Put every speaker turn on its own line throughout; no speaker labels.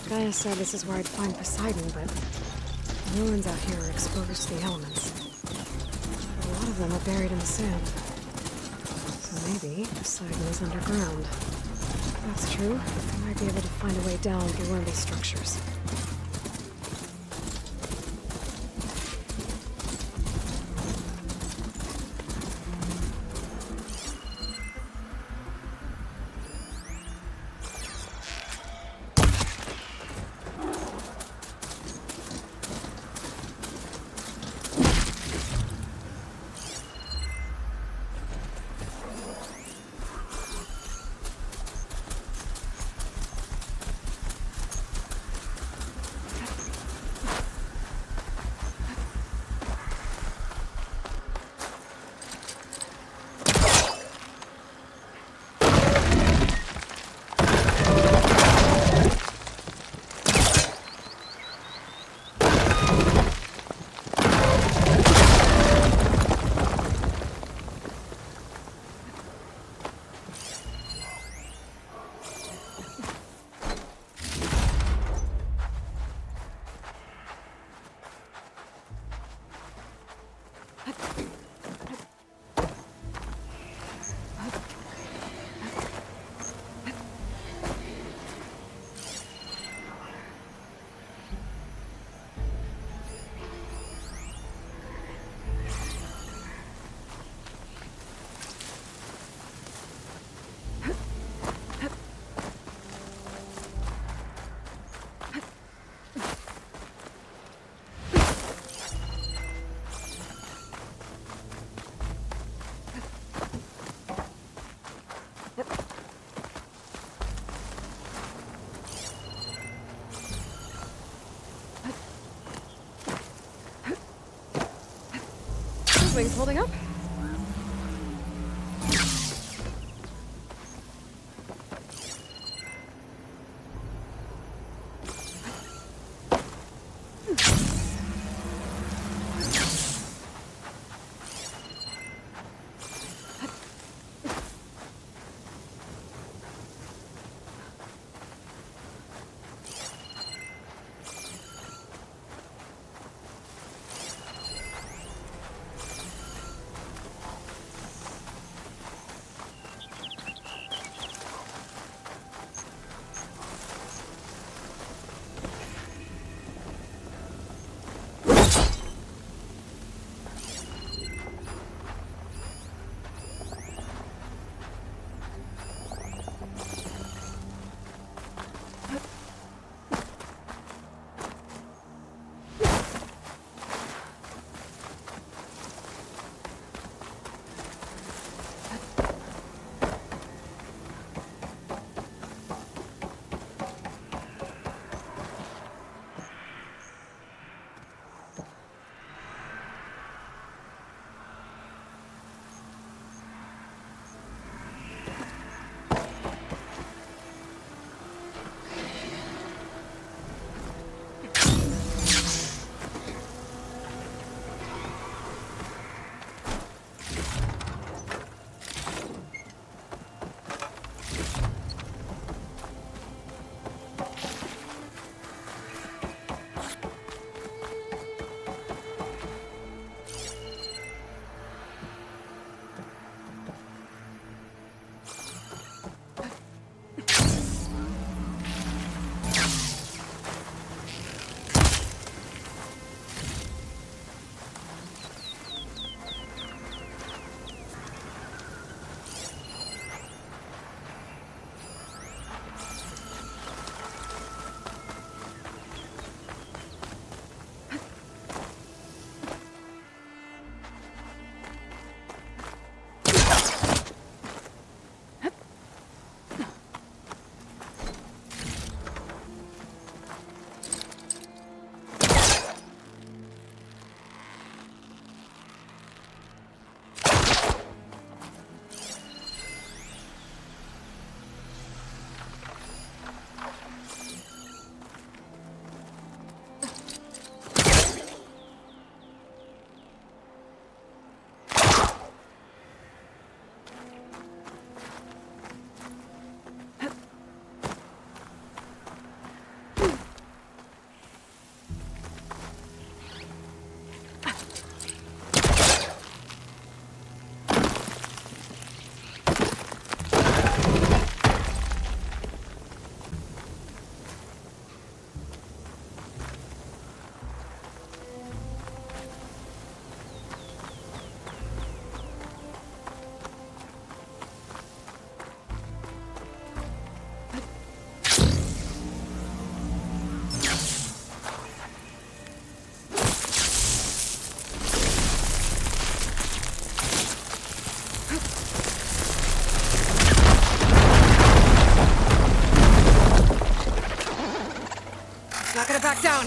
Gaia said this is where I'd find Poseidon, but the ruins out here are exposed to the elements. A lot of them are buried in the sand. So maybe Poseidon is underground. If that's true, I might be able to find a way down through one of these structures. Wings holding up? Not gonna back down!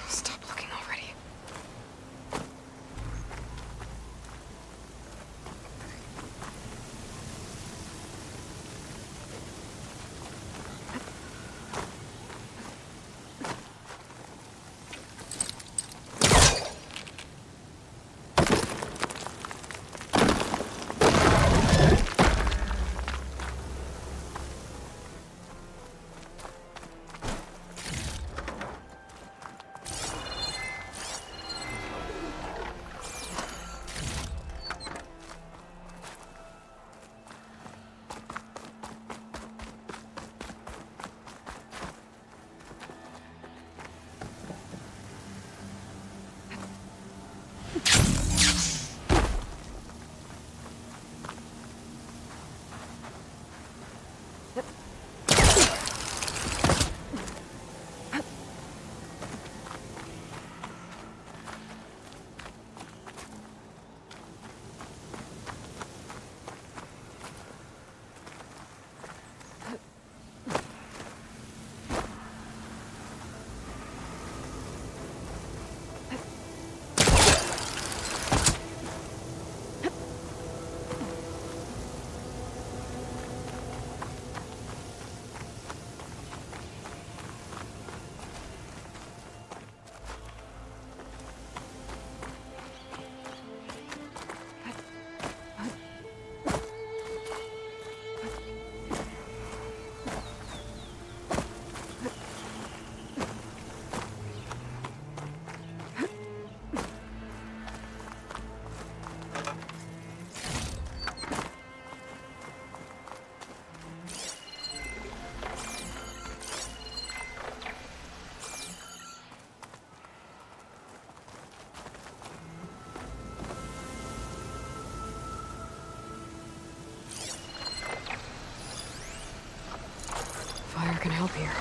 Stop looking already. Fire can help here.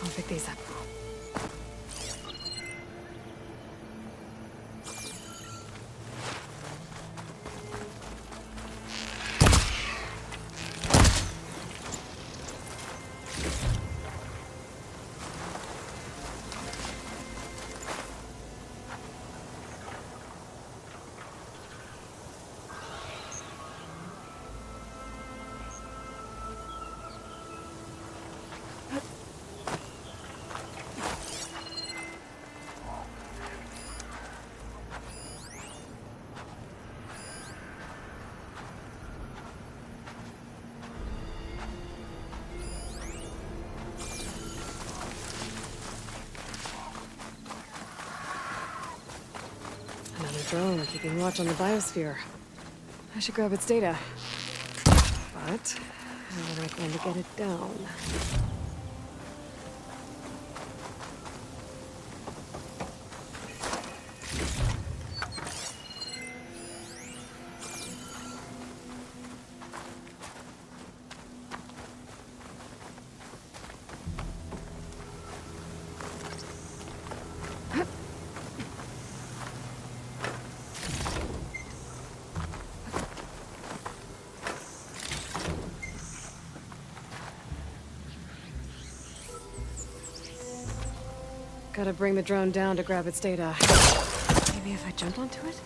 I'll pick these up. Another drone keeping watch on the biosphere. I should grab its data. But how am I going to get it down? Gotta bring the drone down to grab its data. Maybe if I jump onto it?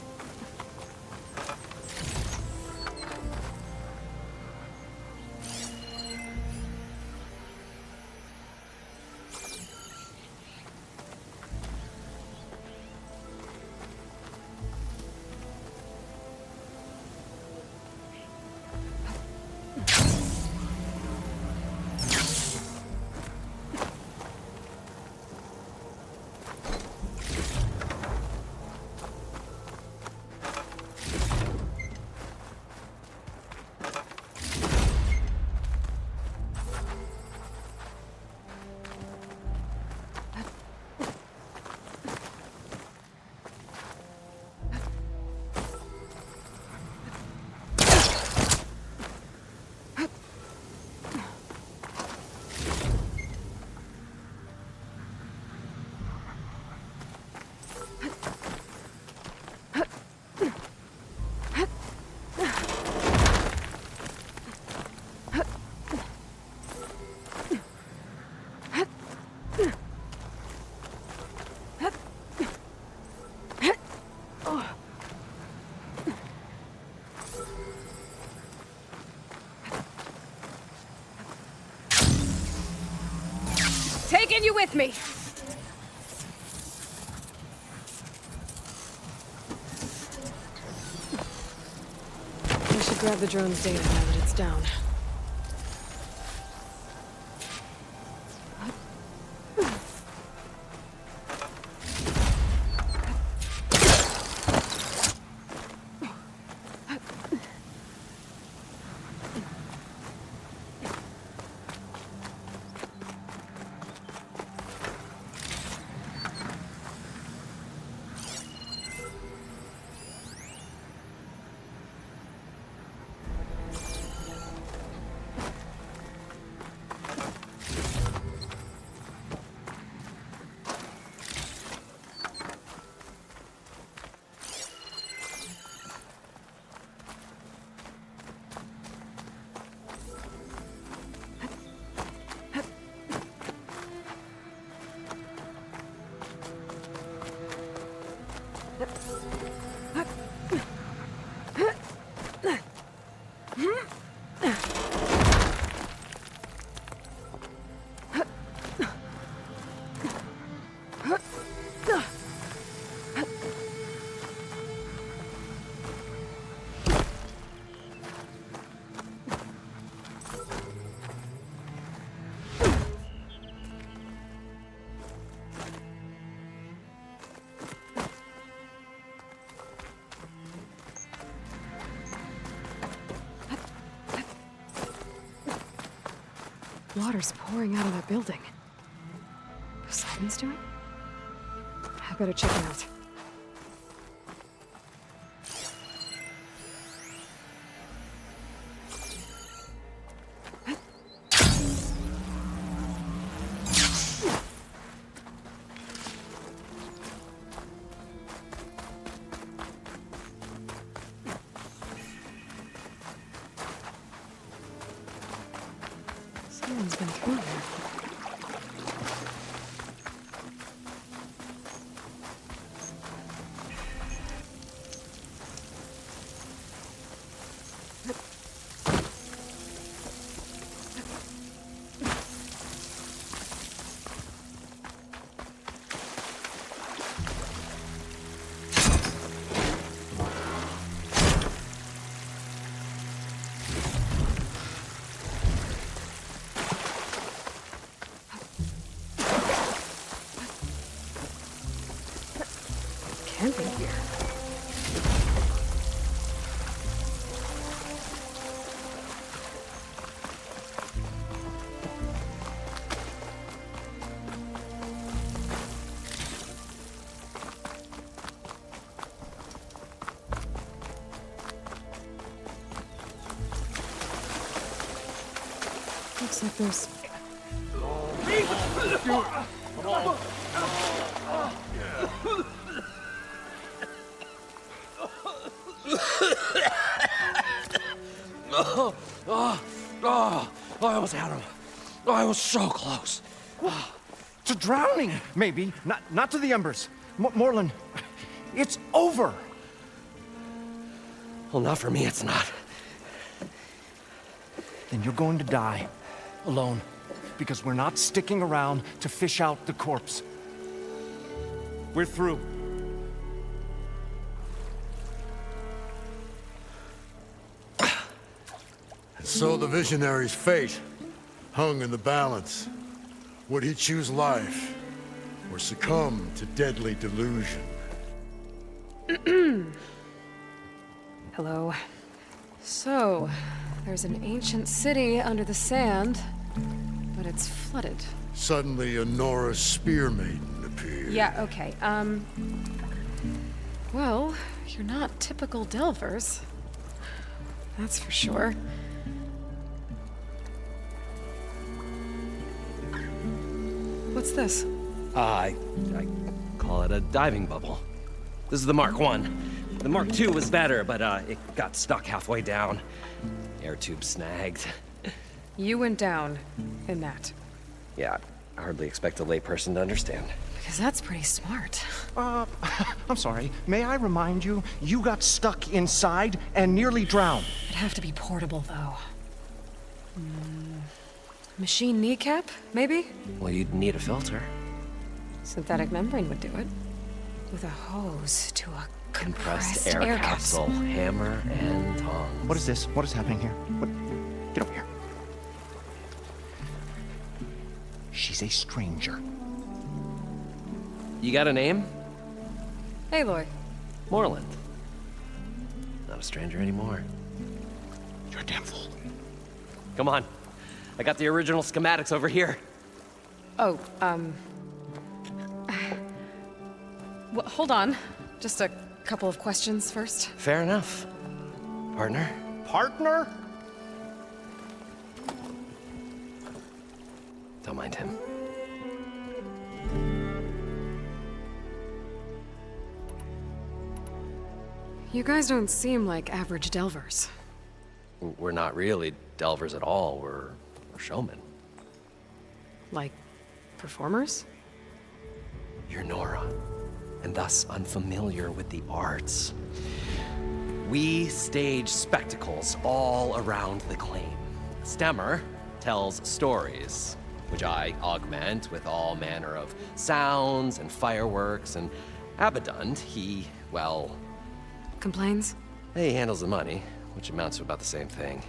Taking you with me! I should grab the drone's data now that it's down. Water's pouring out of that building. Poseidon's doing? I better check it out. Someone's been through there. Camping here. Looks like there's...
I almost had him. I was so close.
To drowning, maybe. Not to the embers. Moreland, it's over.
Well, not for me, it's not.
Then you're going to die. Alone. Because we're not sticking around to fish out the corpse. We're through.
So the visionary's fate hung in the balance. Would he choose life or succumb to deadly delusion?
Hello. So, there's an ancient city under the sand, but it's flooded.
Suddenly, a Nora spear maiden appeared.
Yeah, okay. Well, you're not typical Delvers. That's for sure. What's this?
I call it a diving bubble. This is the Mark 1. The Mark 2 was better, but it got stuck halfway down. Air tube snagged.
You went down in that.
Yeah, I hardly expect a layperson to understand.
Because that's pretty smart.
I'm sorry. May I remind you, you got stuck inside and nearly drowned.
It'd have to be portable, though. Machine kneecap, maybe?
Well, you'd need a filter.
Synthetic membrane would do it. With a hose to a compressed
air capsule. Hammer and tongs.
What is this? What is happening here? What? Get over here. She's a stranger.
You got a name?
Aloy.
Moreland. Not a stranger anymore.
You're a damn fool.
Come on. I got the original schematics over here.
Oh, well, hold on. Just a couple of questions first.
Fair enough. Partner?
Partner?
Don't mind him.
You guys don't seem like average Delvers.
We're not really delvers at all. We're showmen.
Like, performers?
You're Nora, and thus unfamiliar with the arts. We stage spectacles all around the claim. Stemmer tells stories, which I augment with all manner of sounds and fireworks, and Abadund, he, well...
Complains?
He handles the money, which amounts to about the same thing.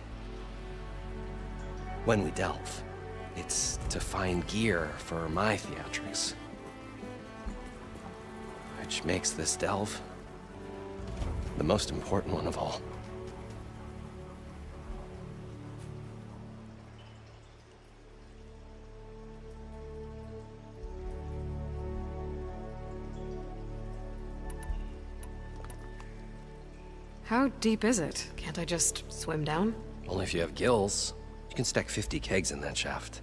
When we delve, it's to find gear for my theatrics. Which makes this delve the most important one of all.
How deep is it? Can't I just swim down?
Only if you have gills. You can stack 50 kegs in that shaft.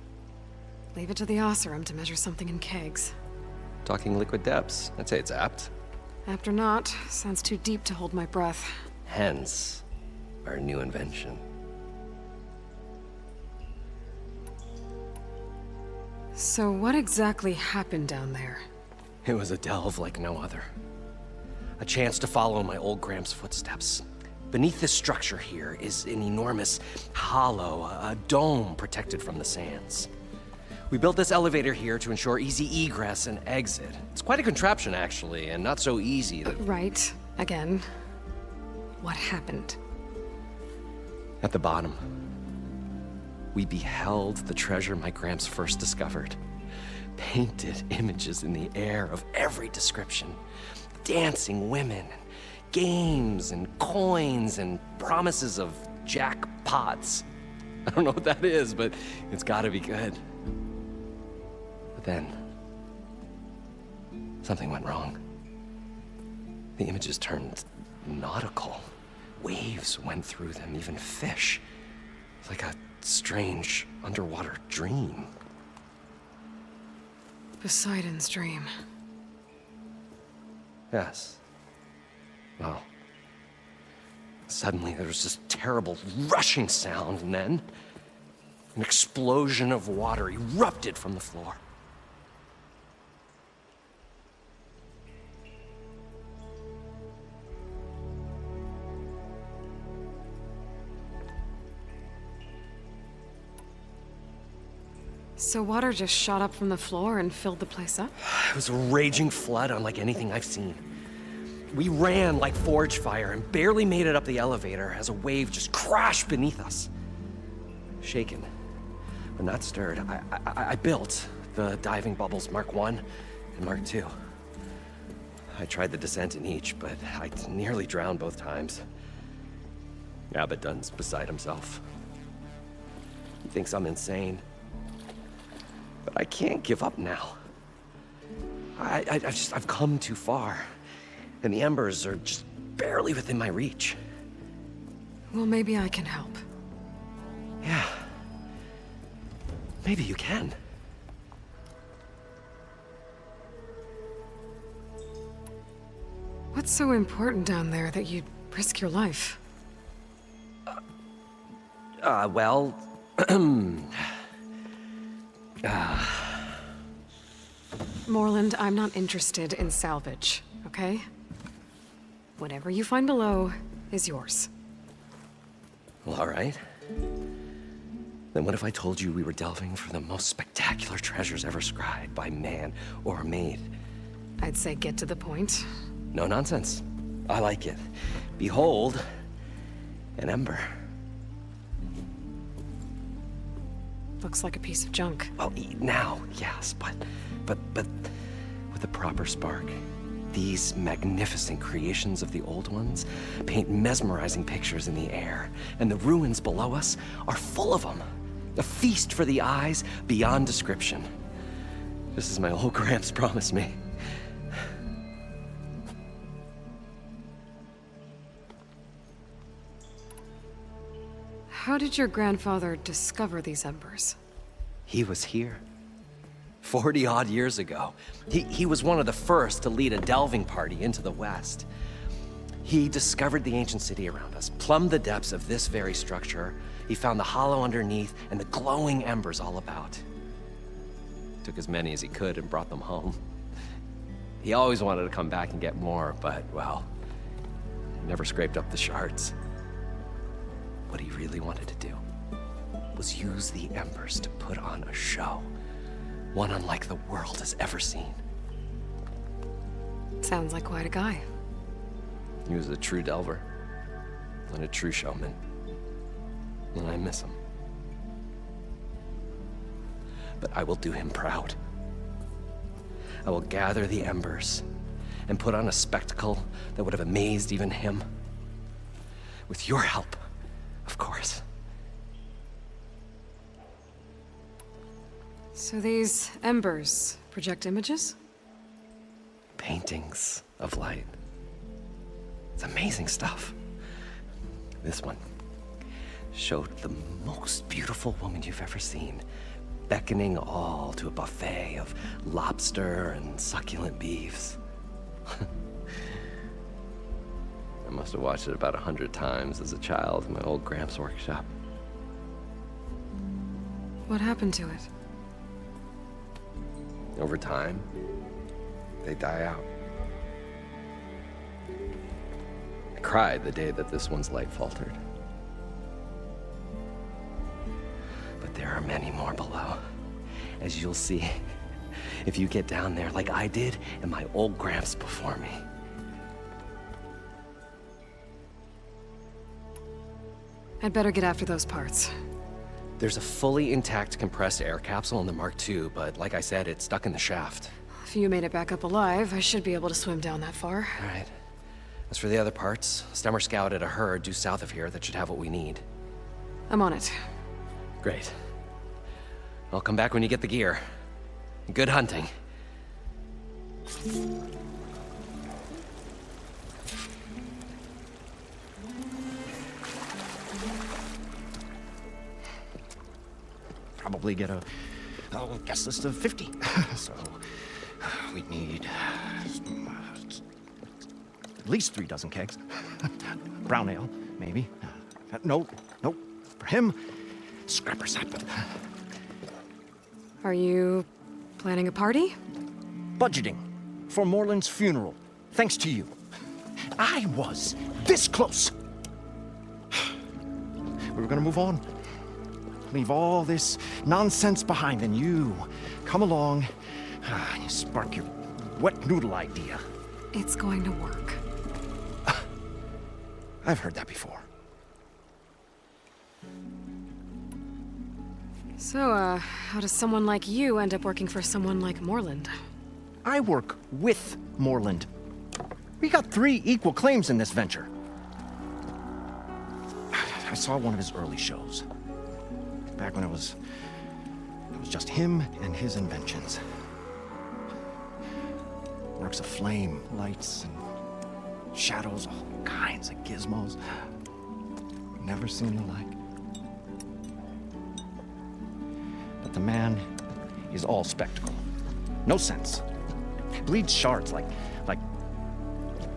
Leave it to the Osseram to measure something in kegs.
Talking liquid depths, I'd say it's apt.
Apt or not, sounds too deep to hold my breath.
Hence, our new invention.
So what exactly happened down there?
It was a delve like no other. A chance to follow my old Gram's footsteps. Beneath this structure here is an enormous hollow, a dome protected from the sands. We built this elevator here to ensure easy egress and exit. It's quite a contraption, actually, and not so easy that...
Right. Again. What happened?
At the bottom, we beheld the treasure my Gramps first discovered. Painted images in the air of every description. Dancing women, games and coins and promises of jackpots. I don't know what that is, but it's gotta be good. But then, something went wrong. The images turned nautical. Waves went through them, even fish. Like a strange underwater dream.
Poseidon's dream.
Yes. Well, suddenly there was this terrible rushing sound, and then an explosion of water erupted from the floor.
So water just shot up from the floor and filled the place up?
It was a raging flood unlike anything I've seen. We ran like forge fire and barely made it up the elevator as a wave just crashed beneath us. Shaken, but not stirred, I built the diving bubbles Mark I and Mark II. I tried the descent in each, but I nearly drowned both times. Abaddon's beside himself. He thinks I'm insane. But I can't give up now. I've come too far. And the embers are just barely within my reach.
Well, maybe I can help.
Yeah. Maybe you can.
What's so important down there that you'd risk your life?
Well...
Moreland, I'm not interested in salvage, okay? Whatever you find below is yours.
Well, all right. Then what if I told you we were delving for the most spectacular treasures ever scribed by man or maid?
I'd say get to the point.
No nonsense. I like it. Behold, an ember.
Looks like a piece of junk.
Well, now, yes, but with a proper spark. These magnificent creations of the old ones paint mesmerizing pictures in the air, and the ruins below us are full of them. A feast for the eyes beyond description. Just as my old Gramps promised me.
How did your grandfather discover these embers?
He was here. 40-odd years ago. He was one of the first to lead a delving party into the West. He discovered the ancient city around us, plumbed the depths of this very structure. He found the hollow underneath and the glowing embers all about. Took as many as he could and brought them home. He always wanted to come back and get more, but, well, never scraped up the shards. What he really wanted to do was use the embers to put on a show. One unlike the world has ever seen.
Sounds like quite a guy.
He was a true delver and a true showman. And I miss him. But I will do him proud. I will gather the embers and put on a spectacle that would have amazed even him. With your help, of course.
So these embers project images?
Paintings of light. It's amazing stuff. This one showed the most beautiful woman you've ever seen, beckoning all to a buffet of lobster and succulent beefs. I must have watched it about 100 times as a child in my old Gramps' workshop.
What happened to it?
Over time, they die out. I cried the day that this one's light faltered. But there are many more below, as you'll see if you get down there like I did and my old Gramps before me.
I'd better get after those parts.
There's a fully intact compressed air capsule in the Mark II, but like I said, it's stuck in the shaft.
If you made it back up alive, I should be able to swim down that far.
All right. As for the other parts, Stemmer scouted a herd due south of here that should have what we need.
I'm on it.
Great. I'll come back when you get the gear. Good hunting.
probably get a guest list of 50. So we'd need at least 3 dozen kegs. Brown ale, maybe. No. For him, scrapper sap.
Are you planning a party?
Budgeting for Moreland's funeral, thanks to you. I was this close. We were gonna move on. Leave all this nonsense behind, and you come along and you spark your wet noodle idea.
It's going to work.
I've heard that before.
So, how does someone like you end up working for someone like Moreland?
I work with Moreland. We got 3 equal claims in this venture. I saw one of his early shows. Back when it was just him and his inventions. Works of flame, lights, and shadows, all kinds of gizmos. Never seen the like. But the man is all spectacle. No sense. Bleeds shards like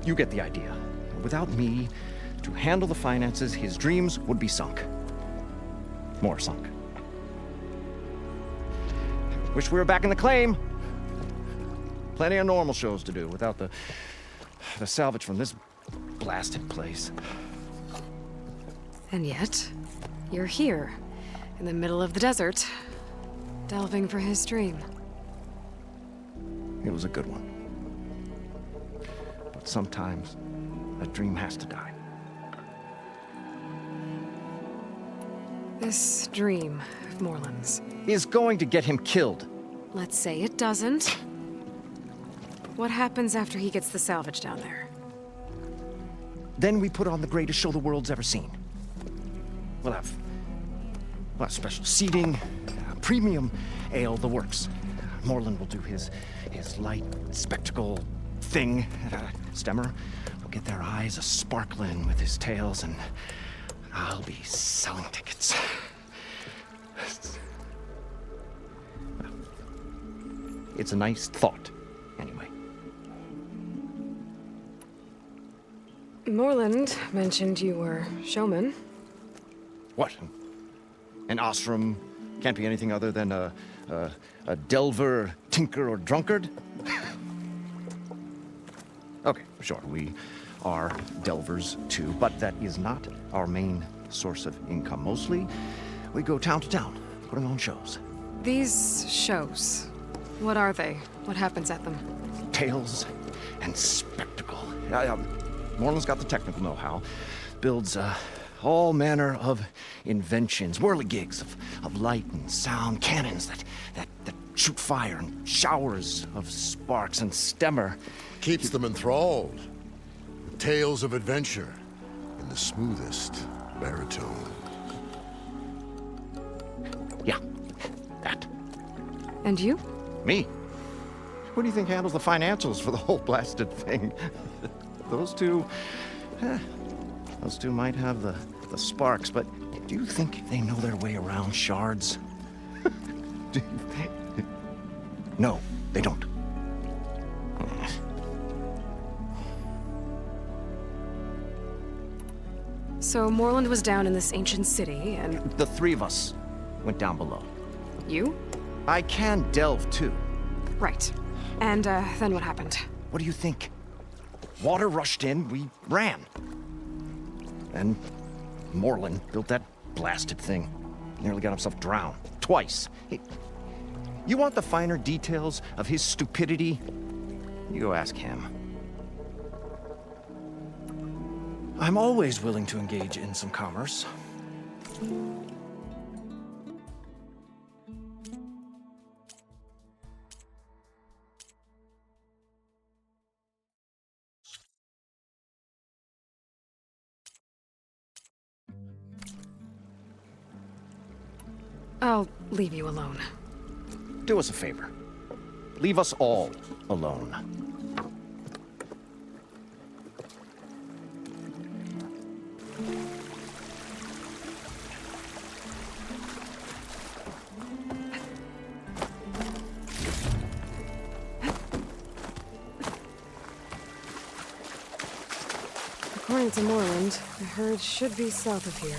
you get the idea. Without me to handle the finances, his dreams would be sunk. More sunk. Wish we were back in the claim. Plenty of normal shows to do without the salvage from this blasted place.
And yet, you're here, in the middle of the desert, delving for his dream.
It was a good one. But sometimes, a dream has to die.
This dream of Moreland's.
Is going to get him killed.
Let's say it doesn't. What happens after he gets the salvage down there?
Then we put on the greatest show the world's ever seen. We'll have special seating, premium ale, the works. Moreland will do his light spectacle thing. Stemmer will get their eyes a-sparkling with his tales, and I'll be selling tickets. It's a nice thought, anyway.
Moreland mentioned you were showman.
What? An ostrom can't be anything other than a delver, tinker, or drunkard? Okay, sure, we are delvers too, but that is not our main source of income. Mostly, we go town to town, putting on shows.
These shows, what are they? What happens at them?
Tales and spectacle. Moreland's got the technical know-how. Builds all manner of inventions, whirligigs of light and sound, cannons that shoot fire, and showers of sparks, and Stemmer
Keeps them enthralled. Tales of adventure in the smoothest baritone.
Yeah, that.
And you?
Me? Who do you think handles the financials for the whole blasted thing? Those two might have the sparks, but do you think they know their way around shards? No, they don't.
So Moreland was down in this ancient city, and
The 3 of us went down below.
you?
I can delve too.
Right. And then what happened?
What do you think? Water rushed in, we ran. And Moreland built that blasted thing. Nearly got himself drowned. Twice. You want the finer details of his stupidity? You go ask him. I'm always willing to engage in some commerce.
I'll leave you alone.
Do us a favor. Leave us all alone.
According to Moreland, the herd should be south of here.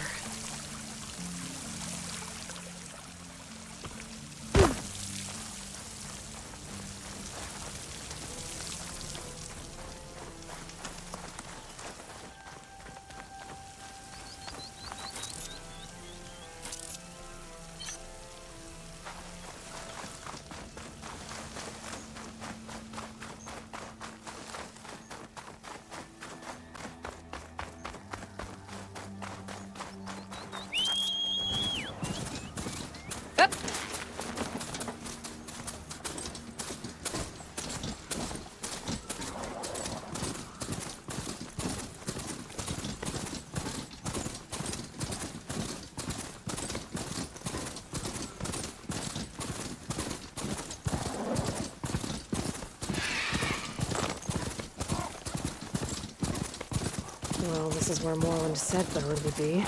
Well, this is where Moreland said the herd would be.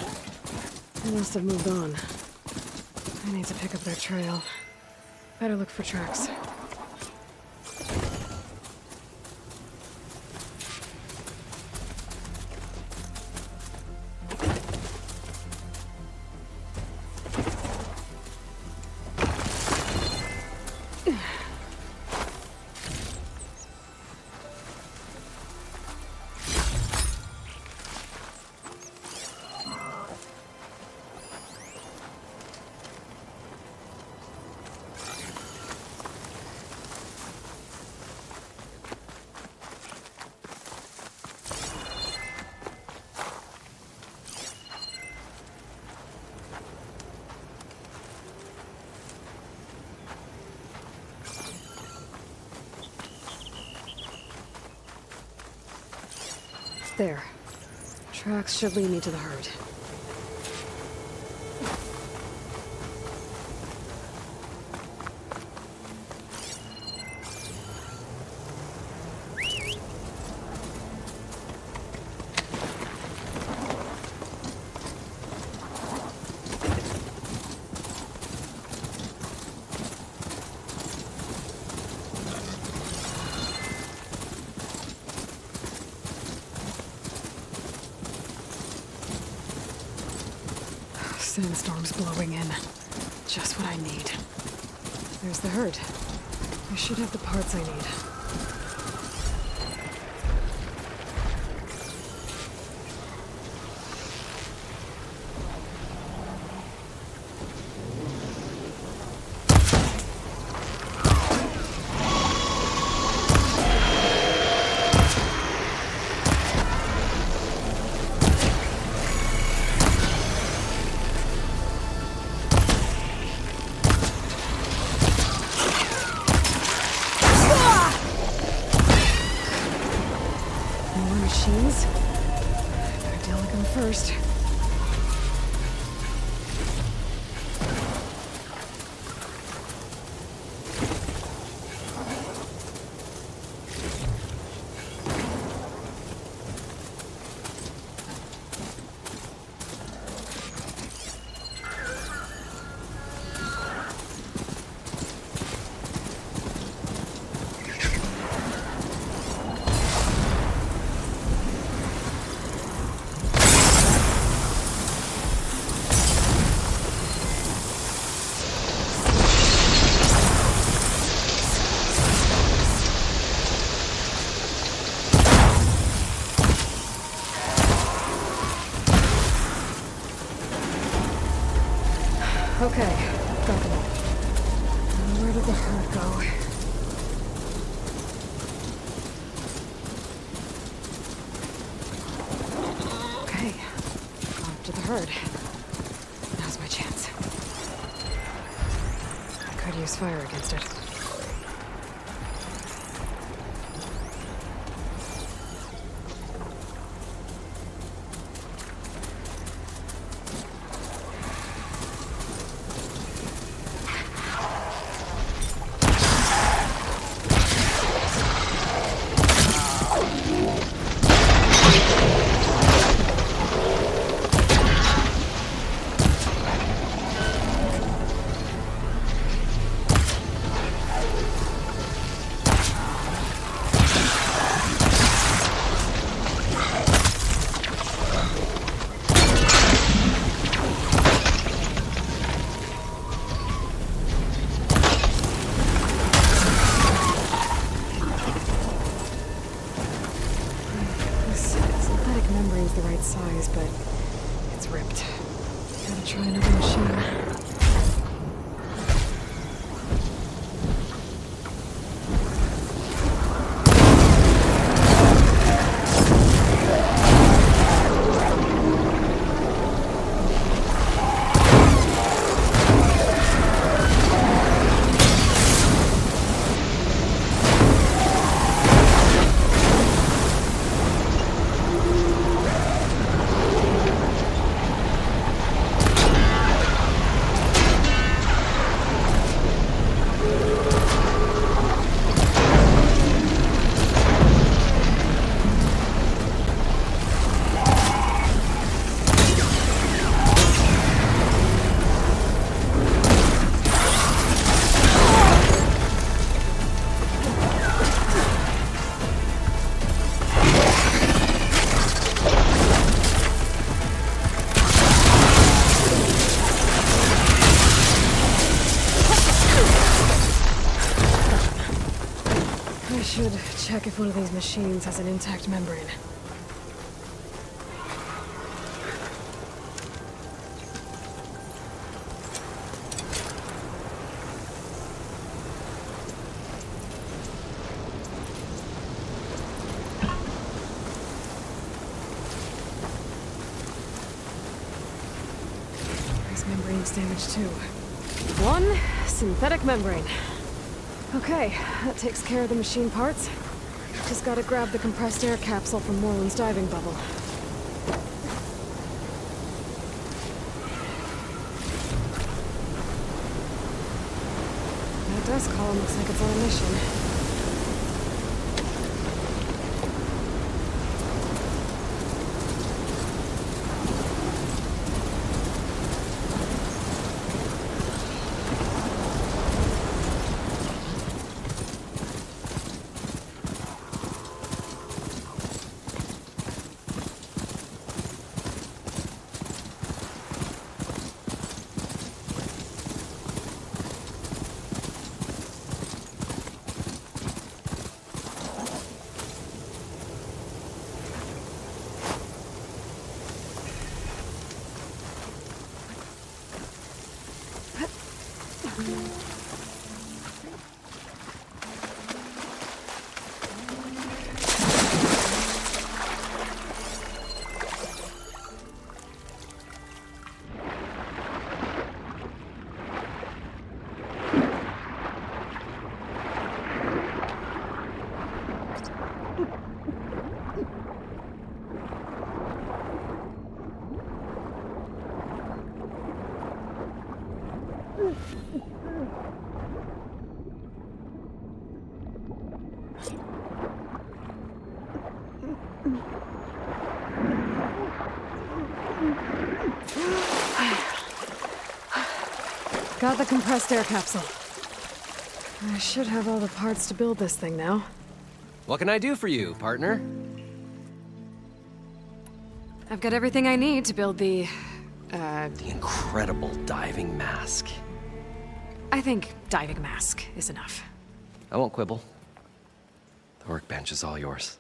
They must have moved on. I need to pick up their trail. Better look for tracks. There. Tracks should lead me to the herd. Sandstorm's blowing in. Just what I need. There's the herd. I should have the parts I need. Machines? Better deal with them first. Okay, got them all. Now where did the herd go? Okay, up to the herd. Now's my chance. I could use fire against it. membrane's the right size, but it's ripped. Gotta try another machine. I should check if one of these machines has an intact membrane. This membrane's damaged too. One synthetic membrane. Okay, that takes care of the machine parts. Just gotta grab the compressed air capsule from Moreland's diving bubble. That dust column looks like it's on a mission. Got the compressed air capsule. I should have all the parts to build this thing now.
What can I do for you, partner?
I've got everything I need to build the
incredible diving mask.
I think diving mask is enough.
I won't quibble. The workbench is all yours.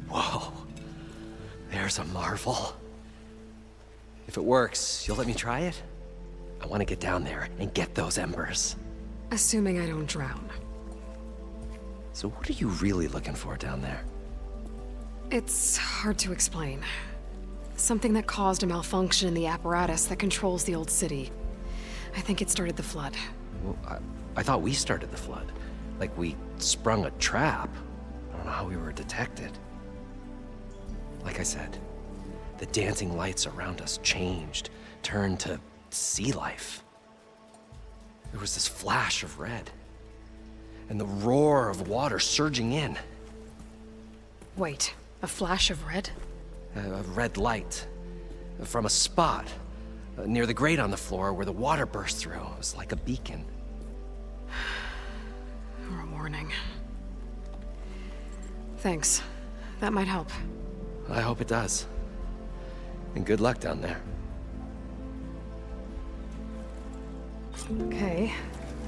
Whoa. There's a marvel. If it works, you'll let me try it? I want to get down there and get those embers.
Assuming I don't drown.
So what are you really looking for down there?
It's hard to explain. Something that caused a malfunction in the apparatus that controls the old city. I think it started the flood.
Well, I thought we started the flood. Like we sprung a trap. I don't know how we were detected. Like I said, the dancing lights around us changed, turned to sea life. There was this flash of red, and the roar of water surging in.
Wait, a flash of red?
A red light from a spot near the grate on the floor where the water burst through. It was like a beacon.
Or a warning. Thanks. That might help.
I hope it does. And good luck down there.
Okay,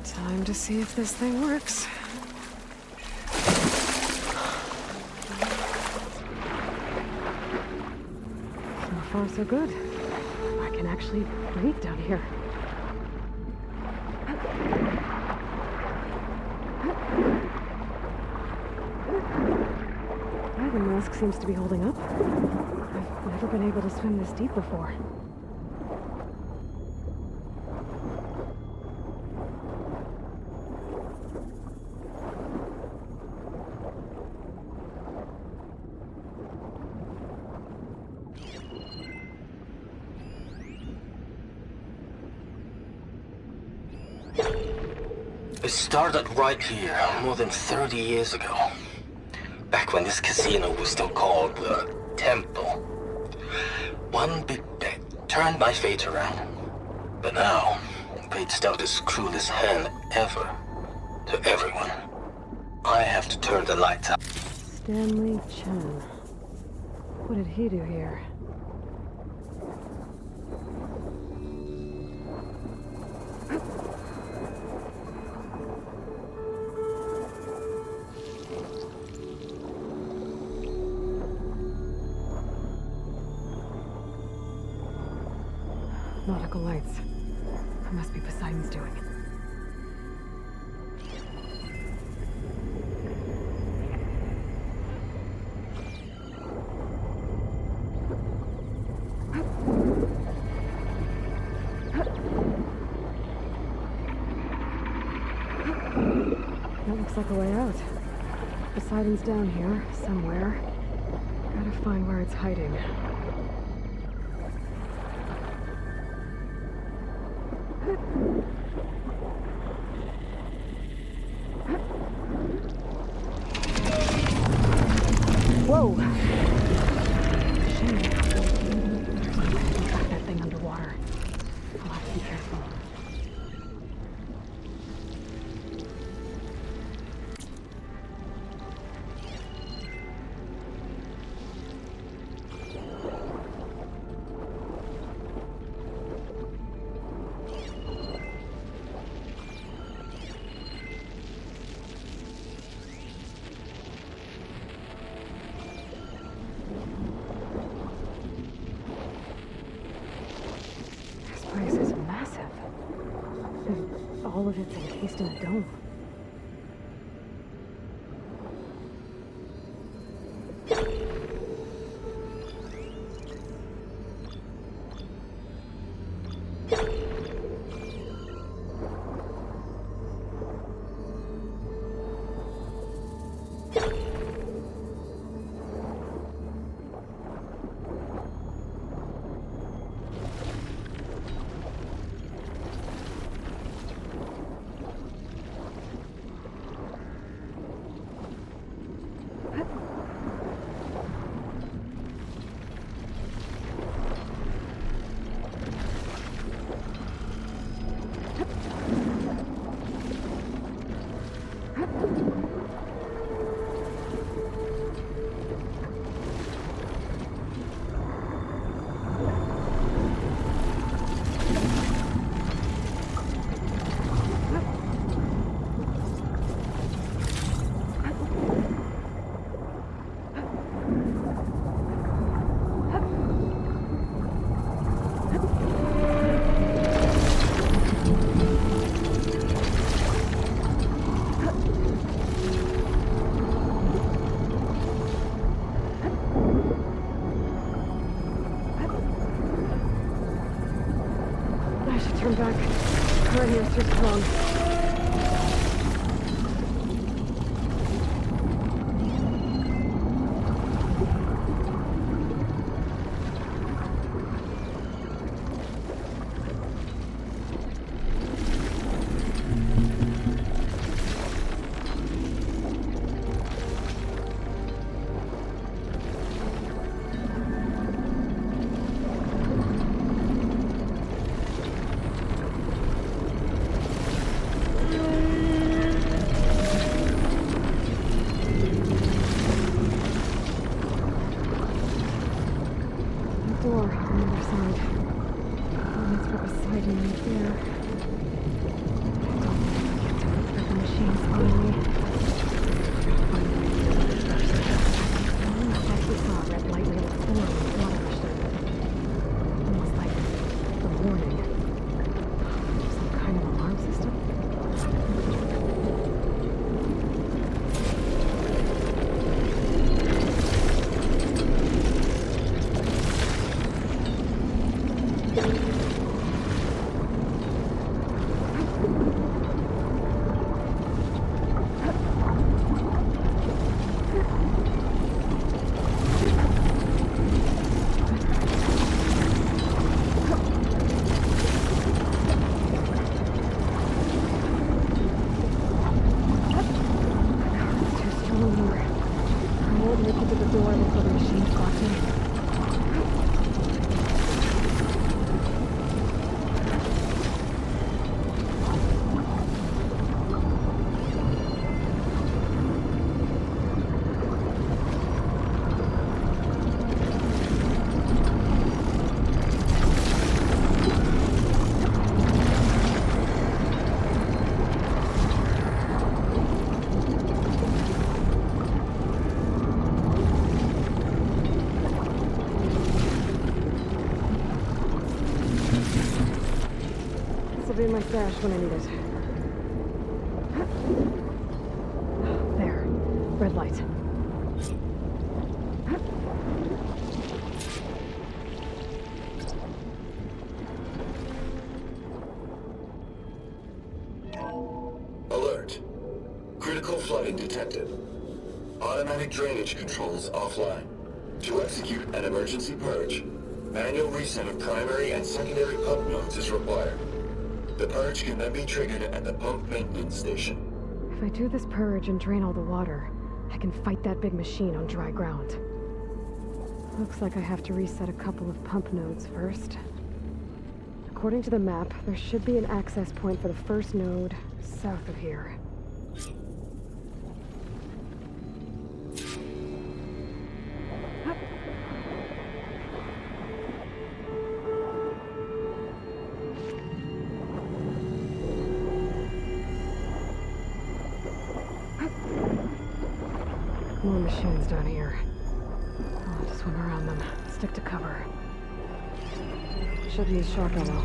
time to see if this thing works. So far, so good. I can actually breathe down here. Yeah, the mask seems to be holding up. I've never been able to swim this deep before.
It started right here, more than 30 years ago. Back when this casino was still called the Temple. One big bet turned my fate around. But now, fate's dealt its cruelest hand ever to everyone. I have to turn the lights out.
Stanley Chen. What did he do here? Nautical lights. That must be Poseidon's doing. That looks like a way out. Poseidon's down here, somewhere. Gotta find where it's hiding. Whoa! Shit. Got that thing underwater. I'll have to be careful. This place is massive. And all of it's encased in a dome. I should turn back. The current here is too strong. Door on the other side. Oh, that's for Poseidon right there. I don't think I get to it, but the machine's on me. I actually saw a red light near the floor when the water rushed over. Almost like a warning. Some kind of alarm system? Be my stash when I need it. There. Red light.
Alert. Critical flooding detected. Automatic drainage controls offline. To execute an emergency purge, manual reset of primary and secondary pump nodes is required. The purge can then be triggered at the pump maintenance station.
If I do this purge and drain all the water, I can fight that big machine on dry ground. Looks like I have to reset a couple of pump nodes first. According to the map, there should be an access point for the first node south of here. More machines down here. I'll have to swim around them. Stick to cover. Should use shock ammo.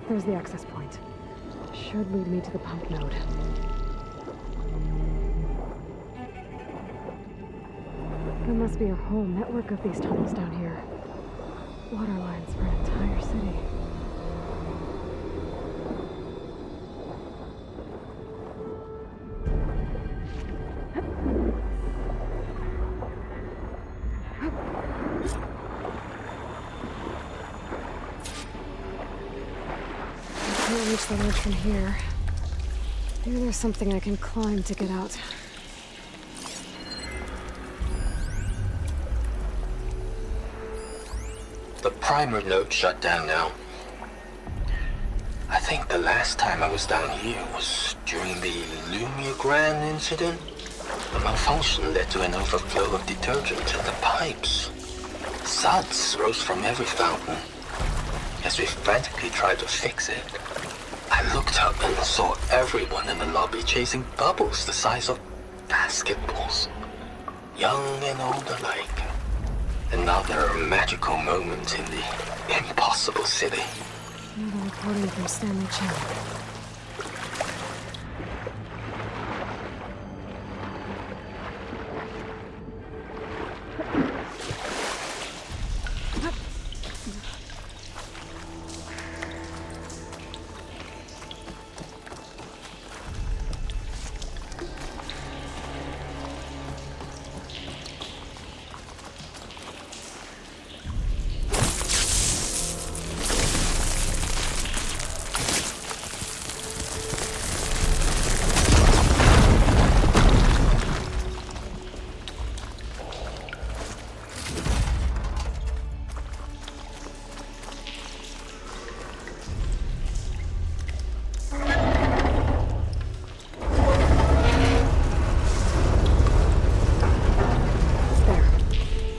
There's the access point. Should lead me to the pump node. There must be a whole network of these tunnels down here. Water lines for an entire city. I can't reach the ledge from here. Maybe there's something I can climb to get out.
The primer node shut down now. I think the last time I was down here was during the Lumiagran incident. The malfunction led to an overflow of detergent in the pipes. Suds rose from every fountain. As we frantically tried to fix it, I looked up and saw everyone in the lobby chasing bubbles the size of basketballs. Young and old alike. Another magical moment in the impossible city.
Another recording from Stanley Chen.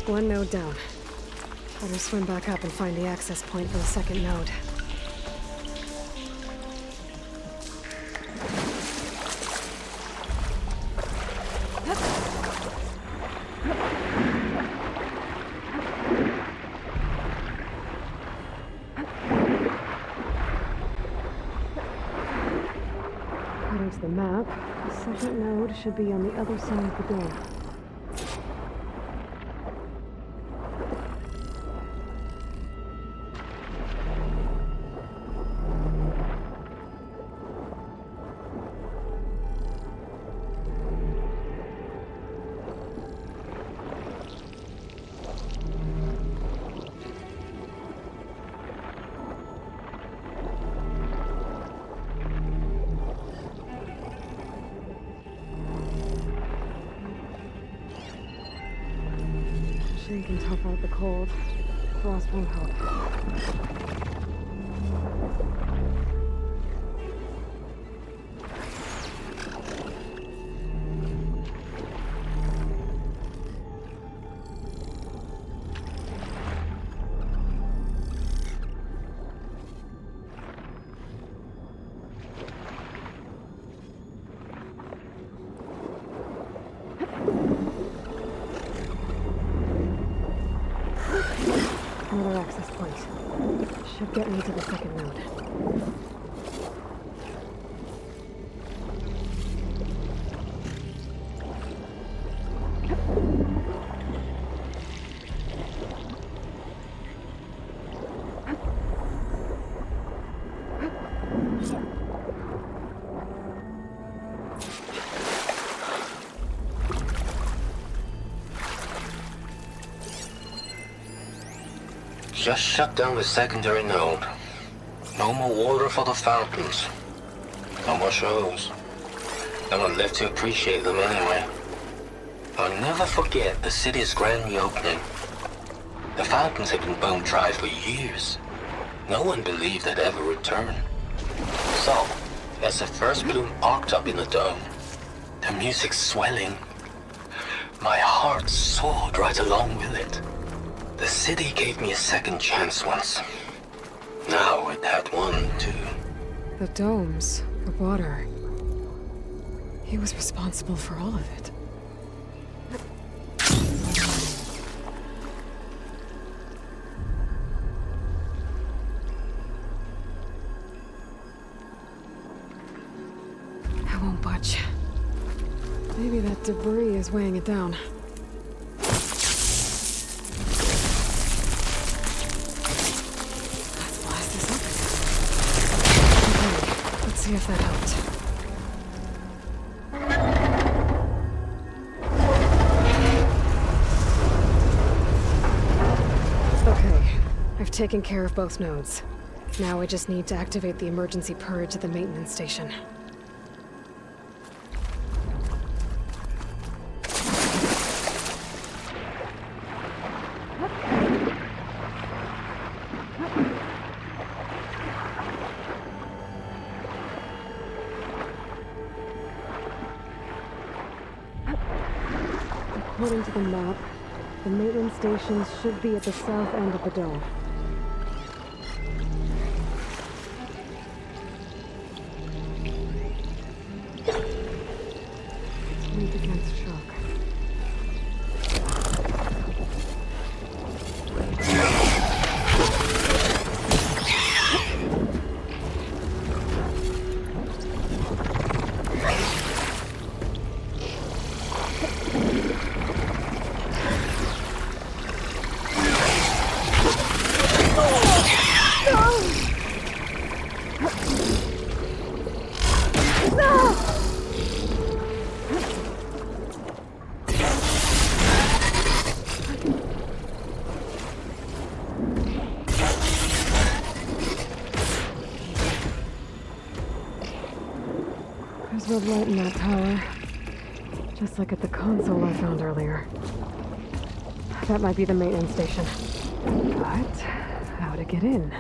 One node down. Better swim back up and find the access point for the second node. According to the map, the second node should be on the other side of the dome. She can tough out the cold. Frost won't help. Another access point. Should get me to the second node.
Just shut down the secondary node. No more water for the fountains. No more shows. No one left to appreciate them anyway. I'll never forget the city's grand reopening. The fountains had been bone dry for years. No one believed they'd ever return. So, as the first bloom arced up in the dome, the music swelling, my heart soared right along with it. The city gave me a second chance once. Now it had one, too.
The domes, the water. He was responsible for all of it. I won't budge. Maybe that debris is weighing it down. See if that helped. Okay, I've taken care of both nodes. Now I just need to activate the emergency purge at the maintenance station. according to the map, the maintenance stations should be at the south end of the dome. Weak against shock. There's red light in that tower. Just like at the console I found earlier. That might be the maintenance station. But how to get in?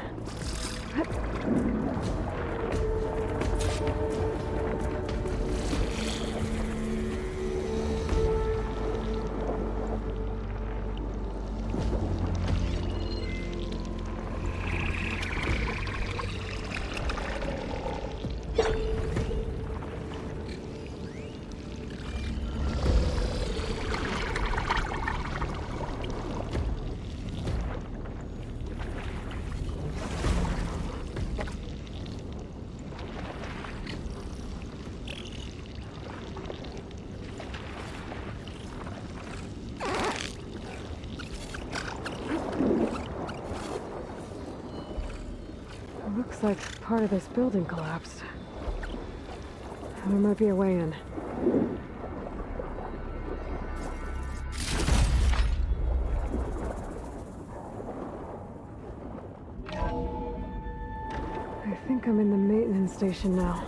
Looks like part of this building collapsed. There might be a way in. I think I'm in the maintenance station now.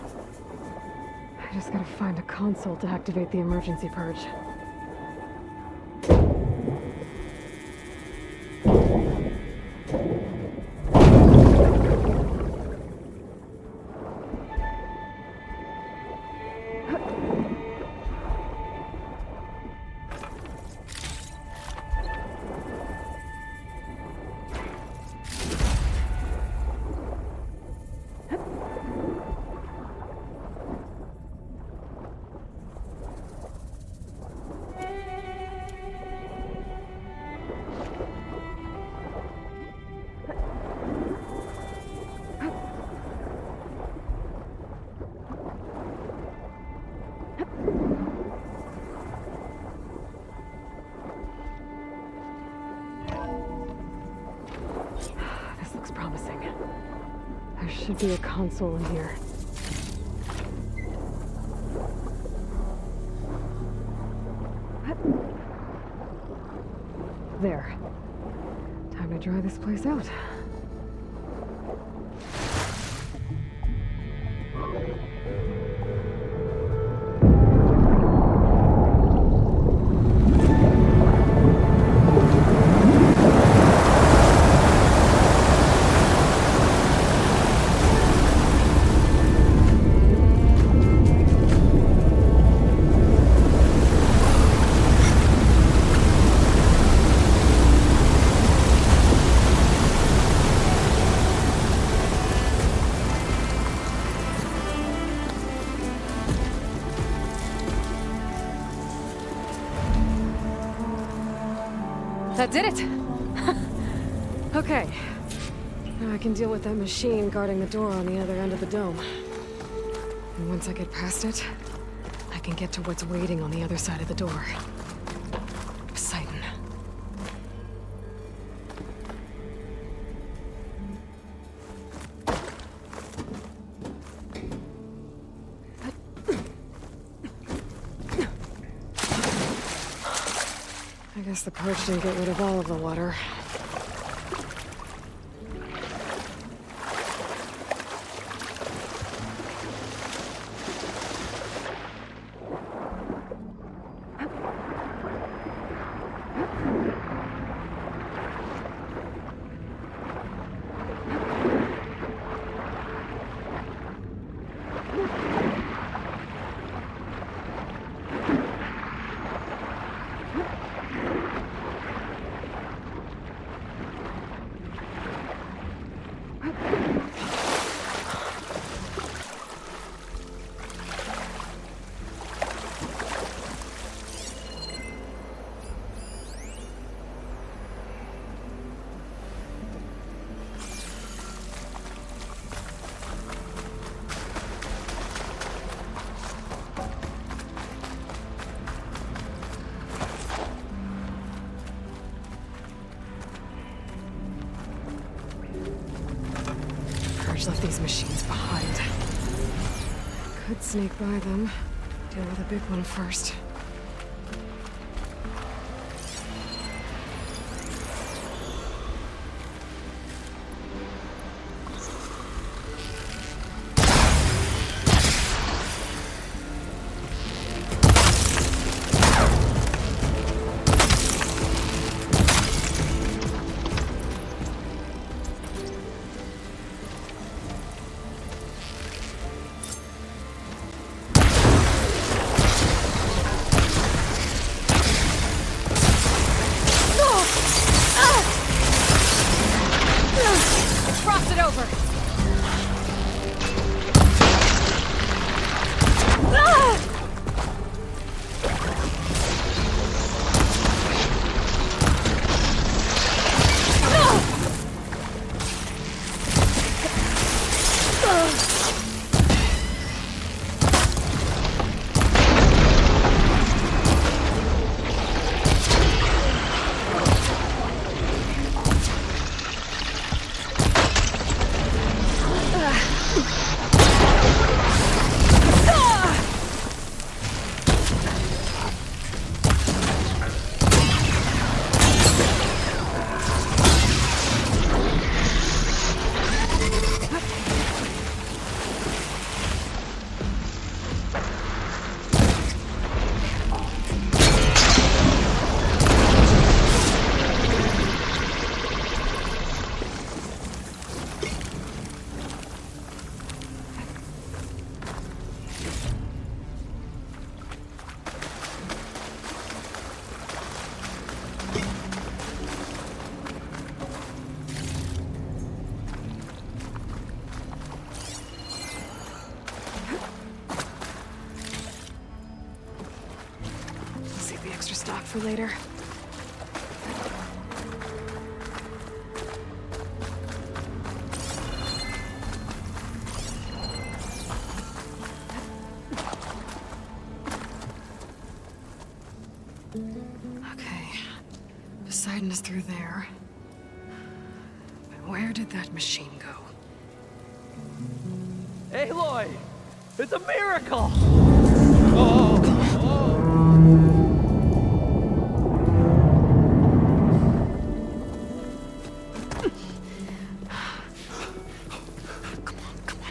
I just gotta find a console to activate the emergency purge. This looks promising. There should be a console in here. There. Time to dry this place out. That did it! Okay. Now I can deal with that machine guarding the door on the other end of the dome. And once I get past it, I can get to what's waiting on the other side of the door. Poseidon. I guess the purge didn't get rid of all of the water. Traveler's left these machines behind. Could sneak by them. Deal with a big one first. Cross it over! Save the extra stock for later. Okay. Poseidon is through there. But where did that machine go?
Aloy! It's a miracle!
Come on.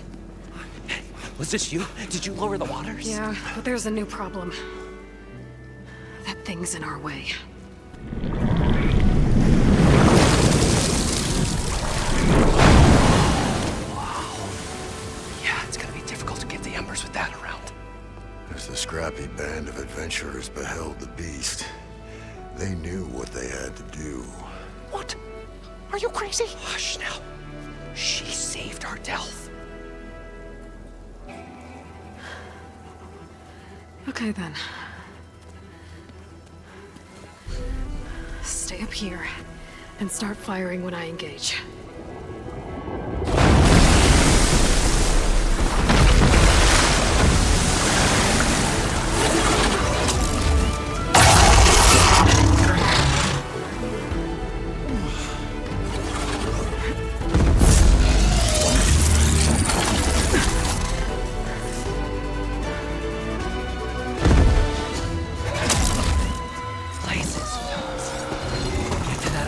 Was this you? Did you lower the waters?
Yeah, but there's a new problem. That thing's in our way.
Yeah, it's gonna be difficult to get the embers with that around.
As the scrappy band of adventurers beheld the beast, they knew what they had to do.
What? Are you crazy? Hush now. She saved our Delph.
Okay then. Stay up here and start firing when I engage.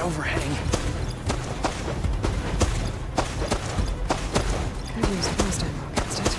Overhang.
Could use burst ammo against it.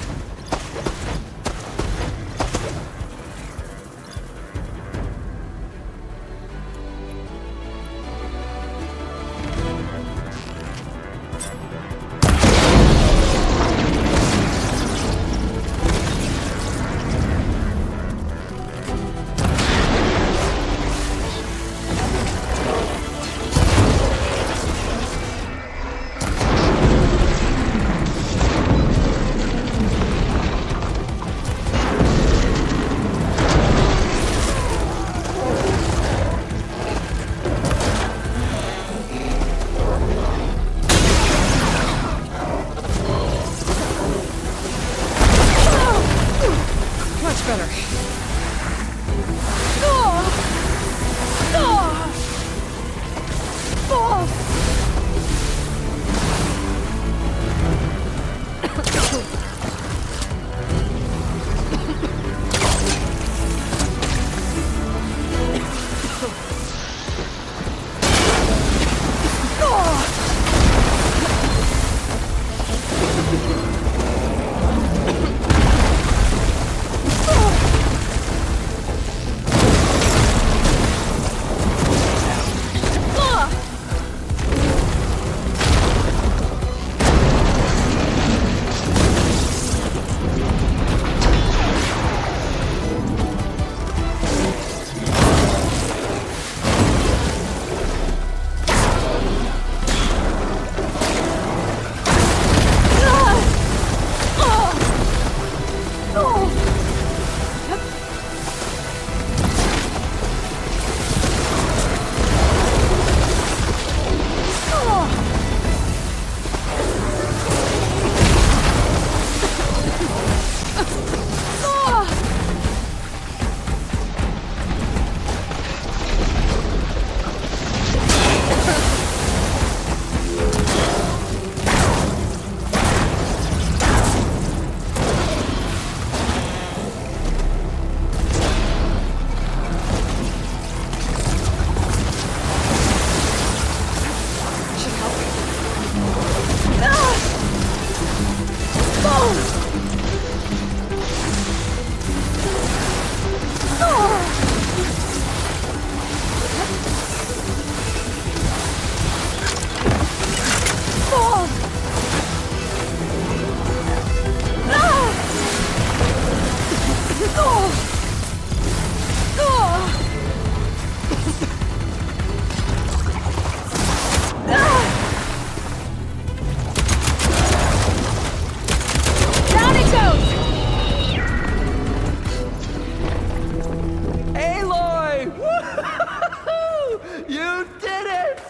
You did it!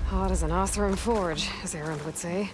Hot as an Othram forge, as Erend would say.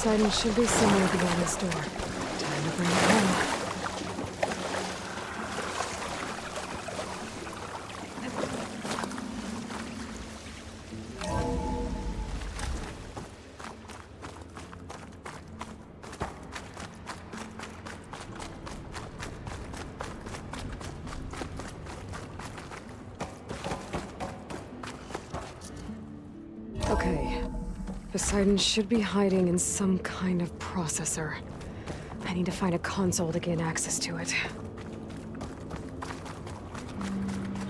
Poseidon should be somewhere beyond this door. Time to bring it home. Okay. Poseidon should be hiding in some kind of processor. I need to find a console to gain access to it.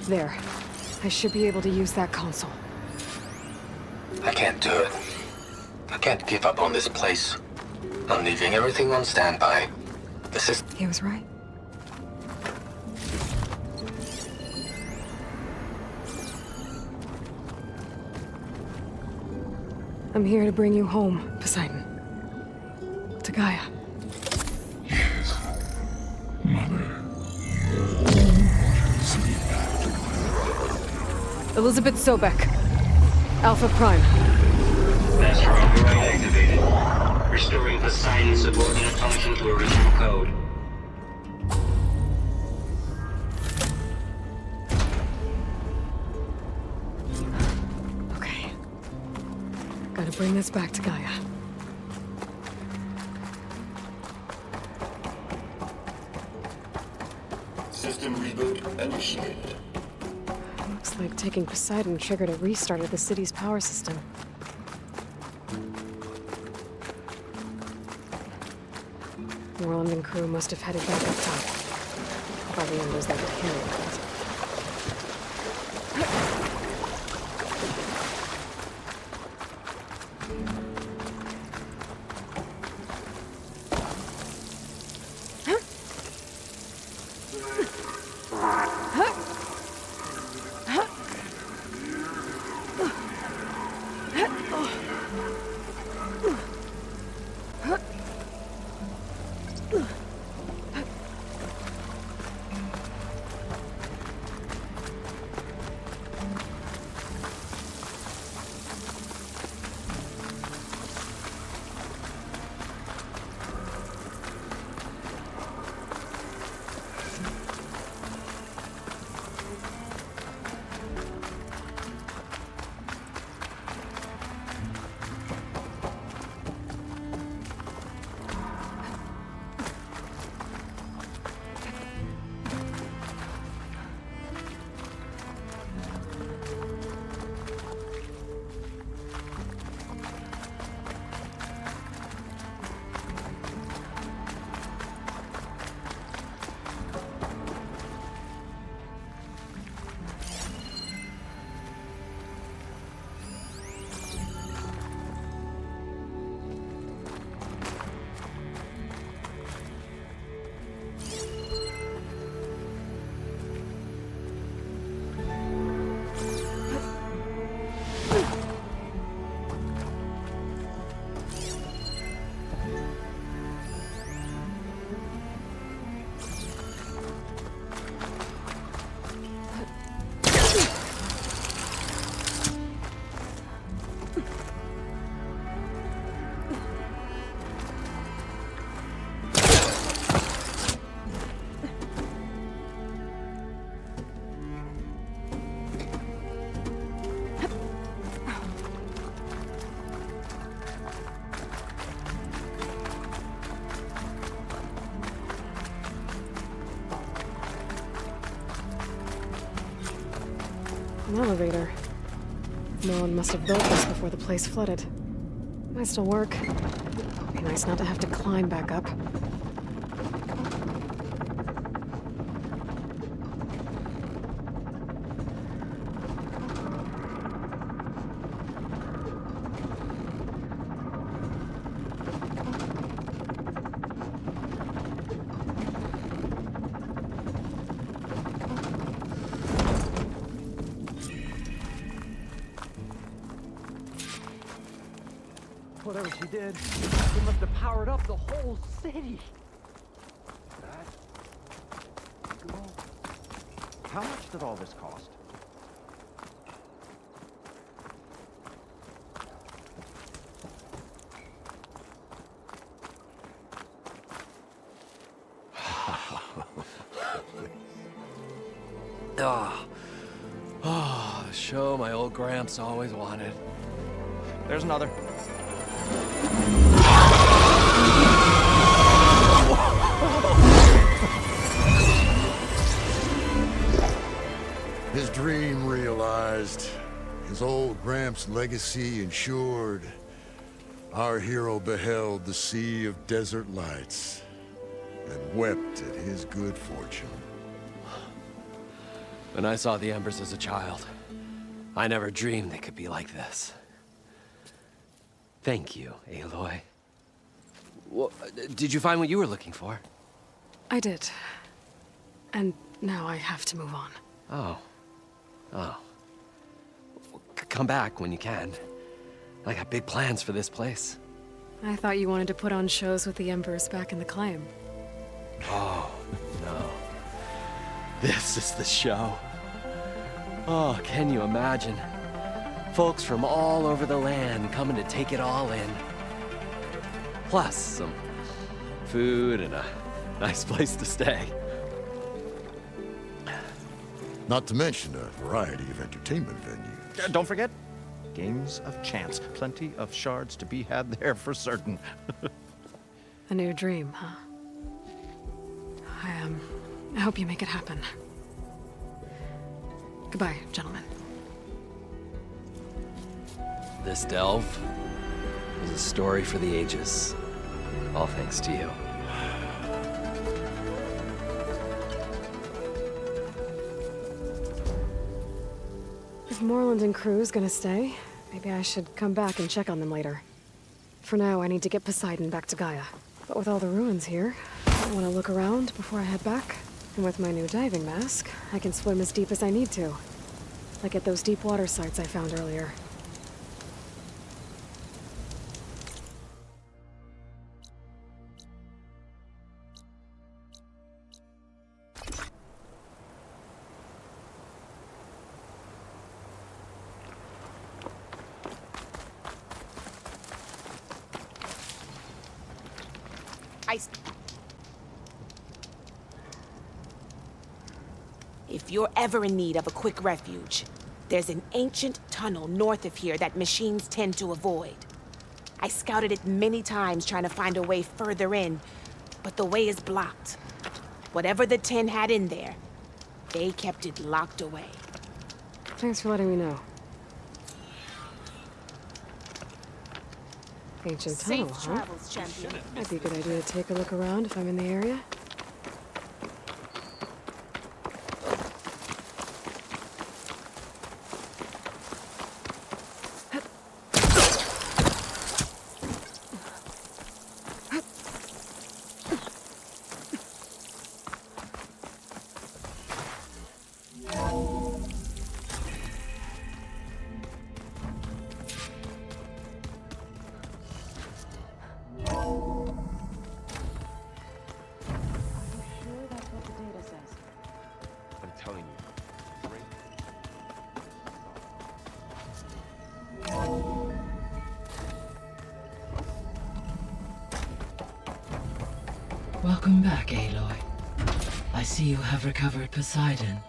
There. I should be able to use that console.
I can't do it. I can't give up on this place. I'm leaving everything on standby. This is...
He was right. I'm here to bring you home, Poseidon. To Gaia. Elizabeth Sobek. Alpha Prime.
Master override activated. Restoring Poseidon's subordinate function to original code.
Okay. Gotta bring this back to Gaia.
System reboot initiated.
Looks like taking Poseidon triggered a restart of the city's power system. Moreland and crew must have headed back up top. Probably in those that could handle it. An elevator. No one must have built this before the place flooded. Might still work. Be nice not to have to climb back up.
Whatever she did, it must have powered up the whole city. That's cool. How much did all this cost?
The show my old Gramps always wanted.
There's another.
His dream realized, his old Gramps' legacy ensured. Our hero beheld the sea of desert lights and wept at his good fortune.
When I saw the embers as a child, I never dreamed they could be like this. Thank you, Aloy. Well, did you find what you were looking for?
I did. And now I have to move on.
Oh. Well, come back when you can. I got big plans for this place.
I thought you wanted to put on shows with the Embers back in the claim.
Oh, no. This is the show. Oh, can you imagine? Folks from all over the land coming to take it all in. Plus some food and a nice place to stay.
Not to mention a variety of entertainment venues.
Don't forget, games of chance. Plenty of shards to be had there for certain.
A new dream, huh? I hope you make it happen. Goodbye, gentlemen.
This delve is a story for the ages. All thanks to you.
If Moreland and crew's gonna stay, maybe I should come back and check on them later. For now, I need to get Poseidon back to Gaia. But with all the ruins here, I want to look around before I head back. And with my new diving mask, I can swim as deep as I need to. Like at those deep water sites I found earlier.
If you're ever in need of a quick refuge, there's an ancient tunnel north of here that machines tend to avoid. I scouted it many times trying to find a way further in, but the way is blocked. Whatever the Ten had in there, they kept it locked away.
Thanks for letting me know. Ancient tunnel,
Safe
huh?
travels, champion.
Might be a good idea to take a look around if I'm in the area.
I'm telling you.
Welcome back, Aloy. I see you have recovered Poseidon.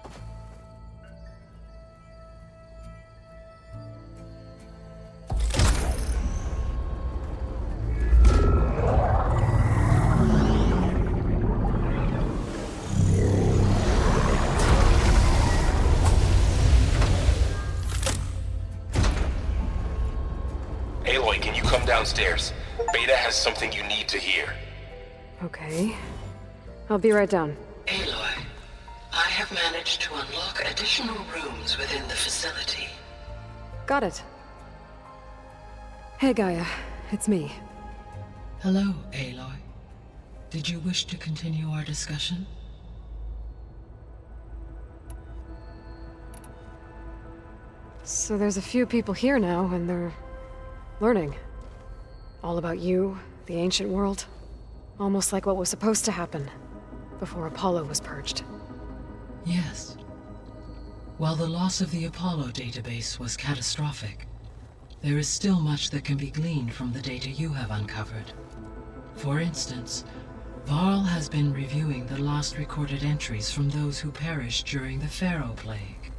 Aloy, can you come downstairs? Beta has something you need to hear.
Okay. I'll be right down.
Aloy, I have managed to unlock additional rooms within the facility.
Got it. Hey, Gaia. It's me.
Hello, Aloy. Did you wish to continue our discussion?
So there's a few people here now, and they're learning. All about you, the ancient world. Almost like what was supposed to happen before Apollo was purged.
Yes. While the loss of the Apollo database was catastrophic, there is still much that can be gleaned from the data you have uncovered. For instance, Varl has been reviewing the last recorded entries from those who perished during the Pharaoh Plague.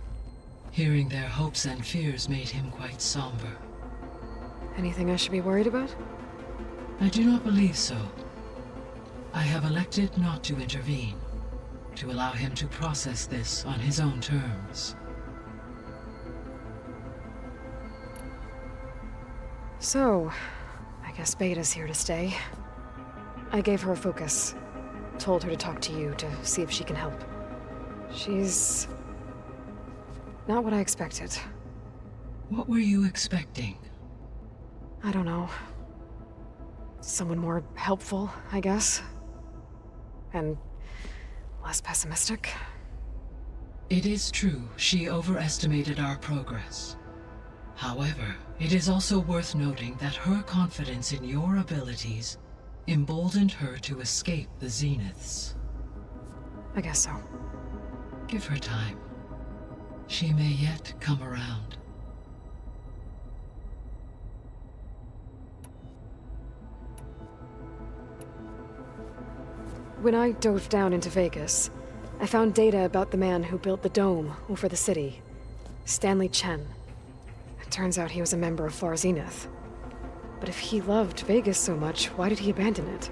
Hearing their hopes and fears made him quite somber.
Anything I should be worried about?
I do not believe so. I have elected not to intervene, to allow him to process this on his own terms.
So, I guess Beta's here to stay. I gave her a focus. Told her to talk to you to see if she can help. She's not what I expected.
What were you expecting?
I don't know. Someone more helpful, I guess. And less pessimistic.
It is true, she overestimated our progress. However, it is also worth noting that her confidence in your abilities emboldened her to escape the Zeniths.
I guess so.
Give her time. She may yet come around.
When I dove down into Vegas, I found data about the man who built the dome over the city, Stanley Chen. It turns out he was a member of Far Zenith. But if he loved Vegas so much, why did he abandon it?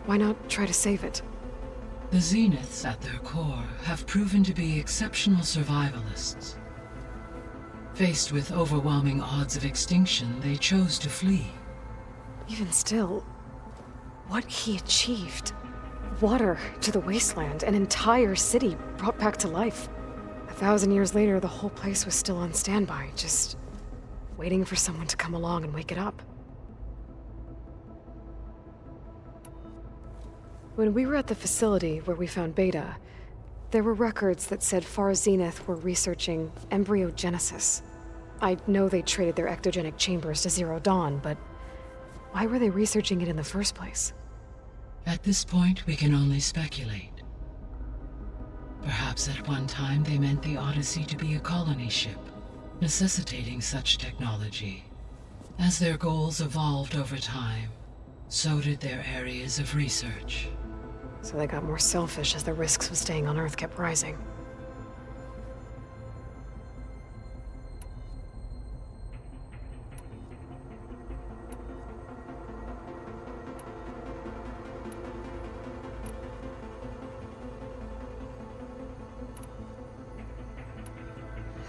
Why not try to save it?
The Zeniths, at their core, have proven to be exceptional survivalists. Faced with overwhelming odds of extinction, they chose to flee.
Even still, what he achieved. Water to the wasteland, an entire city brought back to life. 1,000 years later, the whole place was still on standby, just waiting for someone to come along and wake it up. When we were at the facility where we found Beta, there were records that said Far Zenith were researching embryogenesis. I know they traded their ectogenic chambers to Zero Dawn, but why were they researching it in the first place?
At this point, we can only speculate. Perhaps at one time they meant the Odyssey to be a colony ship, necessitating such technology. As their goals evolved over time, so did their areas of research.
So they got more selfish as the risks of staying on Earth kept rising.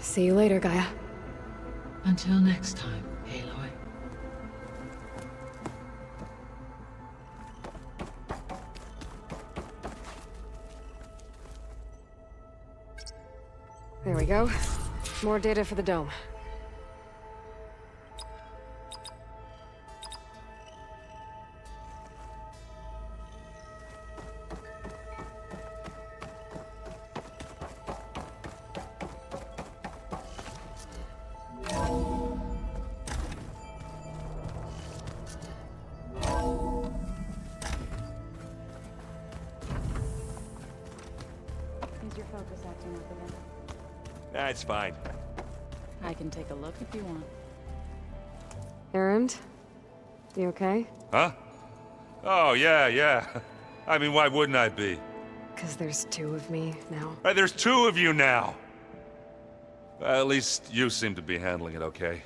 See you later, Gaia.
Until next time, Aloy.
There we go. More data for the dome.
Is your focus acting up again?
That's fine.
I can take a look if you want.
Errand? You okay?
Huh? Oh, yeah. I mean, why wouldn't I be?
'Cause there's two of me now.
There's two of you now! At least you seem to be handling it okay.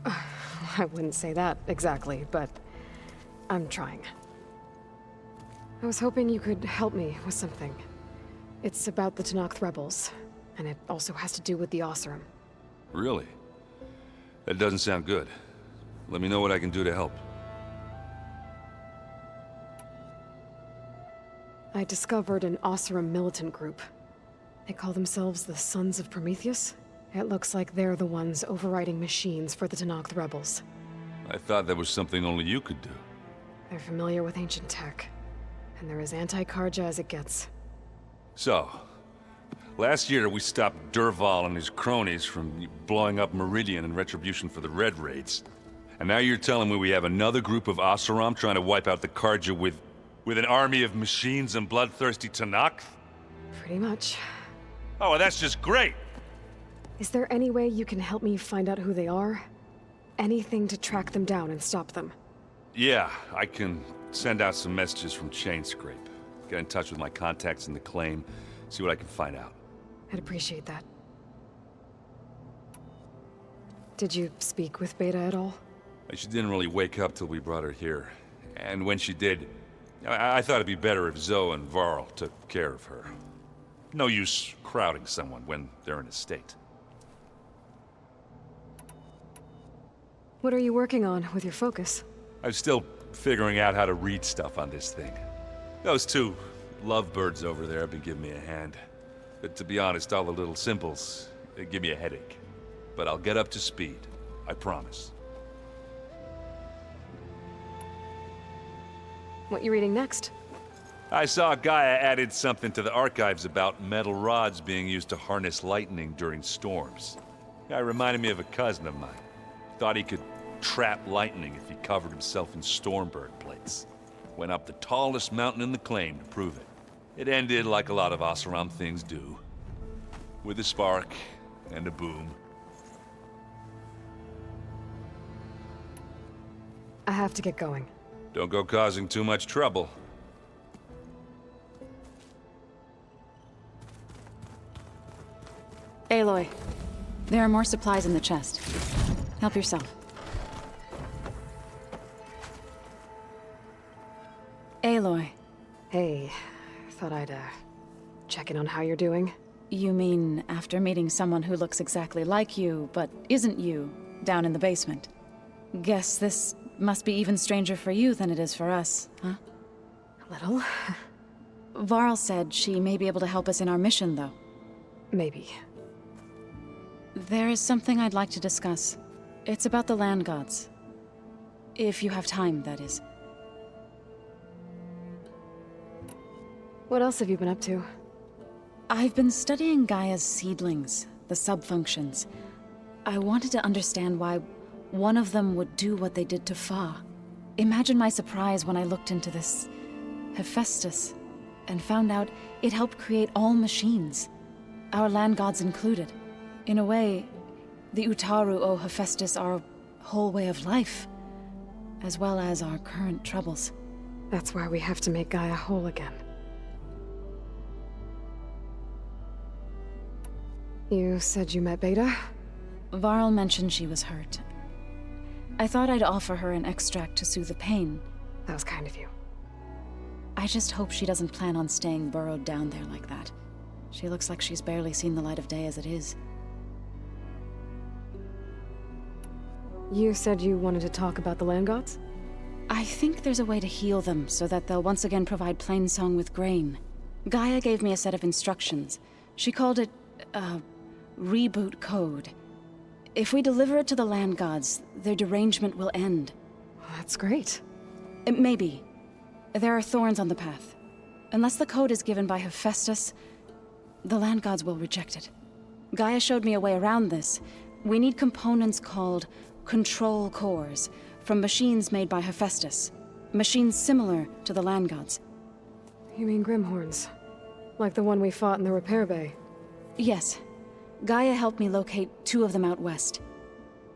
I wouldn't say that exactly, but I'm trying. I was hoping you could help me with something. It's about the Tenakth rebels, and it also has to do with the Oseram.
Really? That doesn't sound good. Let me know what I can do to help.
I discovered an Oseram militant group. They call themselves the Sons of Prometheus. It looks like they're the ones overriding machines for the Tenakth rebels.
I thought that was something only you could do.
They're familiar with ancient tech, and they're as anti-Karja as it gets.
So, last year we stopped Durval and his cronies from blowing up Meridian in retribution for the Red Raids. And now you're telling me we have another group of Oseram trying to wipe out the Karja with an army of machines and bloodthirsty Tenakth?
Pretty much.
Oh, well, that's just great!
Is there any way you can help me find out who they are? Anything to track them down and stop them?
Yeah, I can send out some messages from Chainscrape. Get in touch with my contacts in the claim, see what I can find out.
I'd appreciate that. Did you speak with Beta at all?
She didn't really wake up till we brought her here. And when she did, I thought it'd be better if Zoe and Varl took care of her. No use crowding someone when they're in a state.
What are you working on with your focus?
I'm still figuring out how to read stuff on this thing. Those two lovebirds over there have been giving me a hand. But to be honest, all the little symbols, they give me a headache. But I'll get up to speed, I promise.
What you reading next?
I saw Gaia added something to the archives about metal rods being used to harness lightning during storms. Guy reminded me of a cousin of mine. Thought he could trap lightning if he covered himself in Stormbird plates. Went up the tallest mountain in the claim to prove it. It ended like a lot of Oseram things do. With a spark and a boom.
I have to get going.
Don't go causing too much trouble.
Aloy, there are more supplies in the chest. Help yourself. Aloy.
Hey, thought I'd, check in on how you're doing.
You mean after meeting someone who looks exactly like you, but isn't you, down in the basement? Guess this must be even stranger for you than it is for us, huh?
A little.
Varl said she may be able to help us in our mission, though.
Maybe.
There is something I'd like to discuss. It's about the land gods. If you have time, that is.
What else have you been up to?
I've been studying Gaia's seedlings, the subfunctions. I wanted to understand why one of them would do what they did to Fa. Imagine my surprise when I looked into this Hephaestus and found out it helped create all machines, our land gods included. In a way, the Utaru owe Hephaestus our whole way of life, as well as our current troubles.
That's why we have to make Gaia whole again. You said you met Beta?
Varl mentioned she was hurt. I thought I'd offer her an extract to soothe the pain.
That was kind of you.
I just hope she doesn't plan on staying burrowed down there like that. She looks like she's barely seen the light of day as it is.
You said you wanted to talk about the land gods?
I think there's a way to heal them so that they'll once again provide Plainsong with grain. Gaia gave me a set of instructions. She called it, reboot code. If we deliver it to the land gods, their derangement will end.
Well, that's great.
Maybe. There are thorns on the path. Unless the code is given by Hephaestus, the land gods will reject it. Gaia showed me a way around this. We need components called control cores from machines made by Hephaestus. Machines similar to the land gods.
You mean Grimhorns? Like the one we fought in the repair bay?
Yes. Gaia helped me locate 2 of them out west.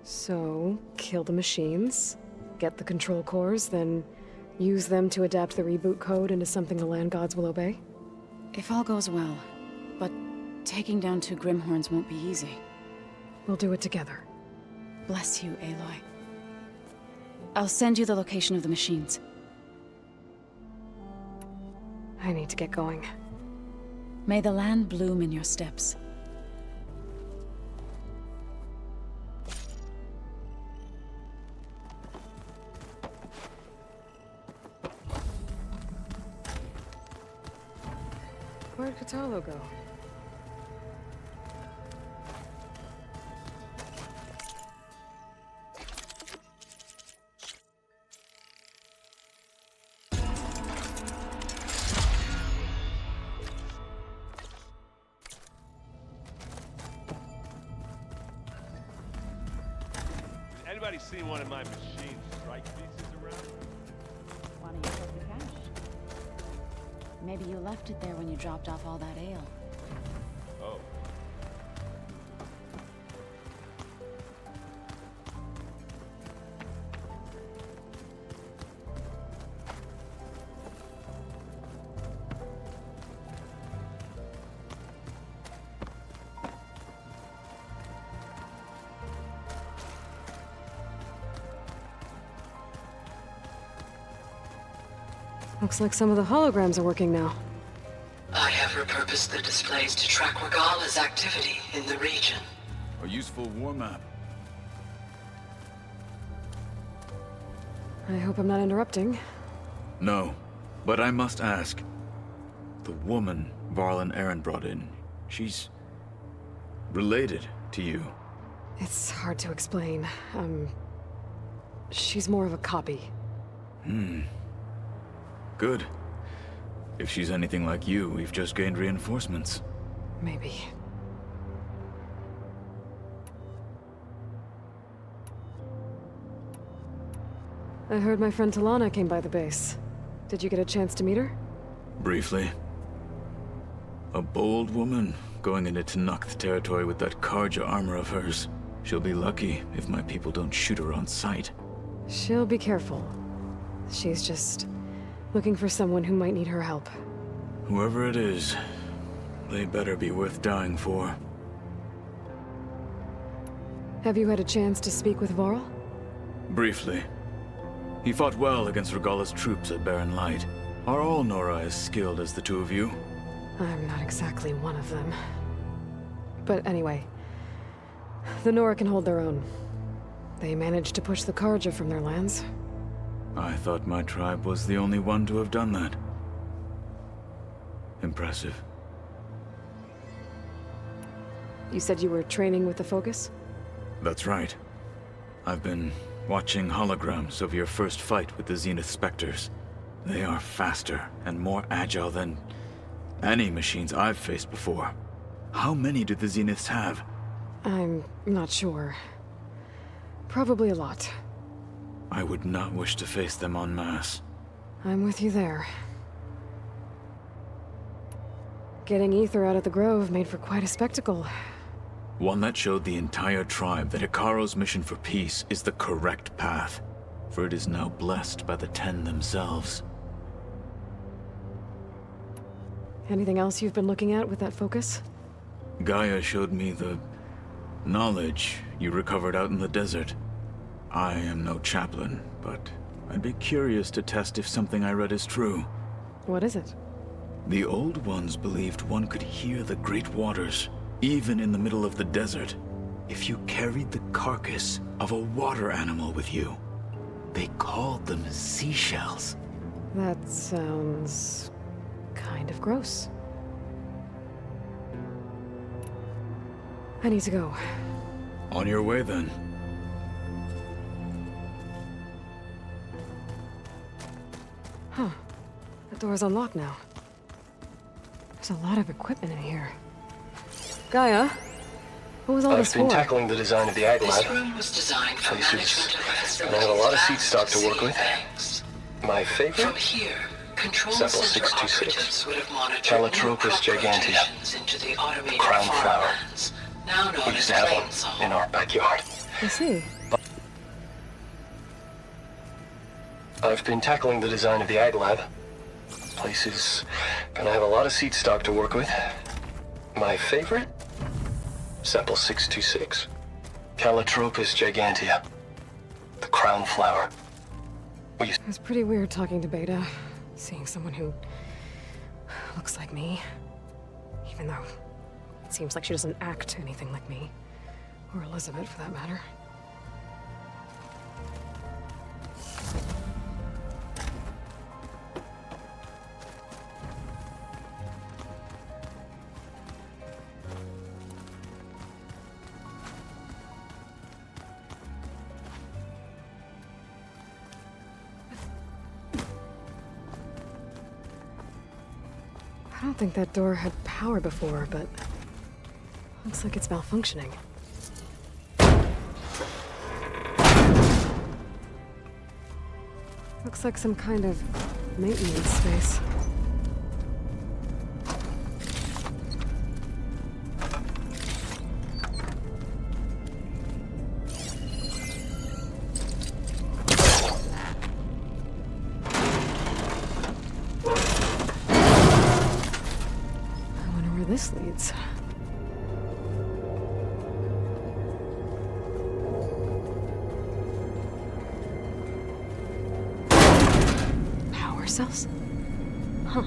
So, kill the machines, get the control cores, then use them to adapt the reboot code into something the land gods will obey?
If all goes well. But taking down 2 Grimhorns won't be easy.
We'll do it together.
Bless you, Aloy. I'll send you the location of the machines.
I need to get going.
May the land bloom in your steps.
Where'd Cthulhu go?
Anybody seen one of my machine strike pieces around?
Why don't you take the cash? Maybe you left it there when you dropped off all that ale.
Oh.
Looks like some of the holograms are working now.
I have repurposed the displays to track Regala's activity in the region.
A useful war map.
I hope I'm not interrupting.
No, but I must ask. The woman Varl and Aaron brought in, she's related to you.
It's hard to explain. She's more of a copy.
Good. If she's anything like you, we've just gained reinforcements.
Maybe. I heard my friend Talana came by the base. Did you get a chance to meet her?
Briefly. A bold woman going into Tanakh territory with that Karja armor of hers. She'll be lucky if my people don't shoot her on sight.
She'll be careful. She's just looking for someone who might need her help.
Whoever it is, they better be worth dying for.
Have you had a chance to speak with Varl?
Briefly. He fought well against Regala's troops at Barren Light. Are all Nora as skilled as the two of you?
I'm not exactly one of them. But anyway, the Nora can hold their own. They managed to push the Karja from their lands.
I thought my tribe was the only one to have done that. Impressive.
You said you were training with the Focus?
That's right. I've been watching holograms of your first fight with the Zenith Spectres. They are faster and more agile than any machines I've faced before. How many do the Zeniths have?
I'm not sure. Probably a lot.
I would not wish to face them en masse.
I'm with you there. Getting Ether out of the Grove made for quite a spectacle.
One that showed the entire tribe that Hikaro's mission for peace is the correct path, for it is now blessed by the Ten themselves.
Anything else you've been looking at with that Focus?
Gaia showed me the knowledge you recovered out in the desert. I am no chaplain, but I'd be curious to test if something I read is true.
What is it?
The old ones believed one could hear the great waters, even in the middle of the desert, if you carried the carcass of a water animal with you. They called them seashells.
That sounds kind of gross. I need to go.
On your way, then.
Huh. The door's unlocked now. There's a lot of equipment in here. Gaia, what was all this for?
I've been tackling the design of the Ag
This
Lab.
room was designed for management of the facility.
I have a lot of seed stock to work with.
Thanks.
My favorite?
From here, Control
Sample
Center
626.
operatives would have monitored
Calotropis
new crop
gigantea.
rotations into the automated
Crown flower.
farmlands, now known
We
as
used to have
Plains
one in our backyard.
I see.
I've been tackling the design of the Ag Lab. Place is gonna have a lot of seed stock to work with. My favorite? Sample 626. Calotropis gigantea. The crown flower.
It was pretty weird talking to Beta, seeing someone who looks like me. Even though it seems like she doesn't act anything like me. Or Elizabeth, for that matter. don't think that door had power before, but looks like it's malfunctioning. Looks like some kind of maintenance space. I wonder where this leads. Cells? Huh.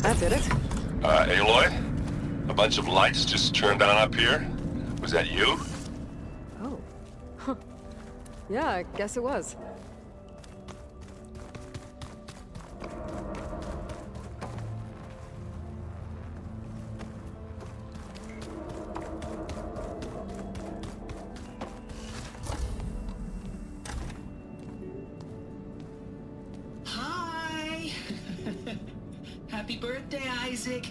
That did it.
Aloy? A bunch of lights just turned on up here? Was that you?
Oh. Huh. Yeah, I guess it was.
Hi! Happy birthday, Isaac.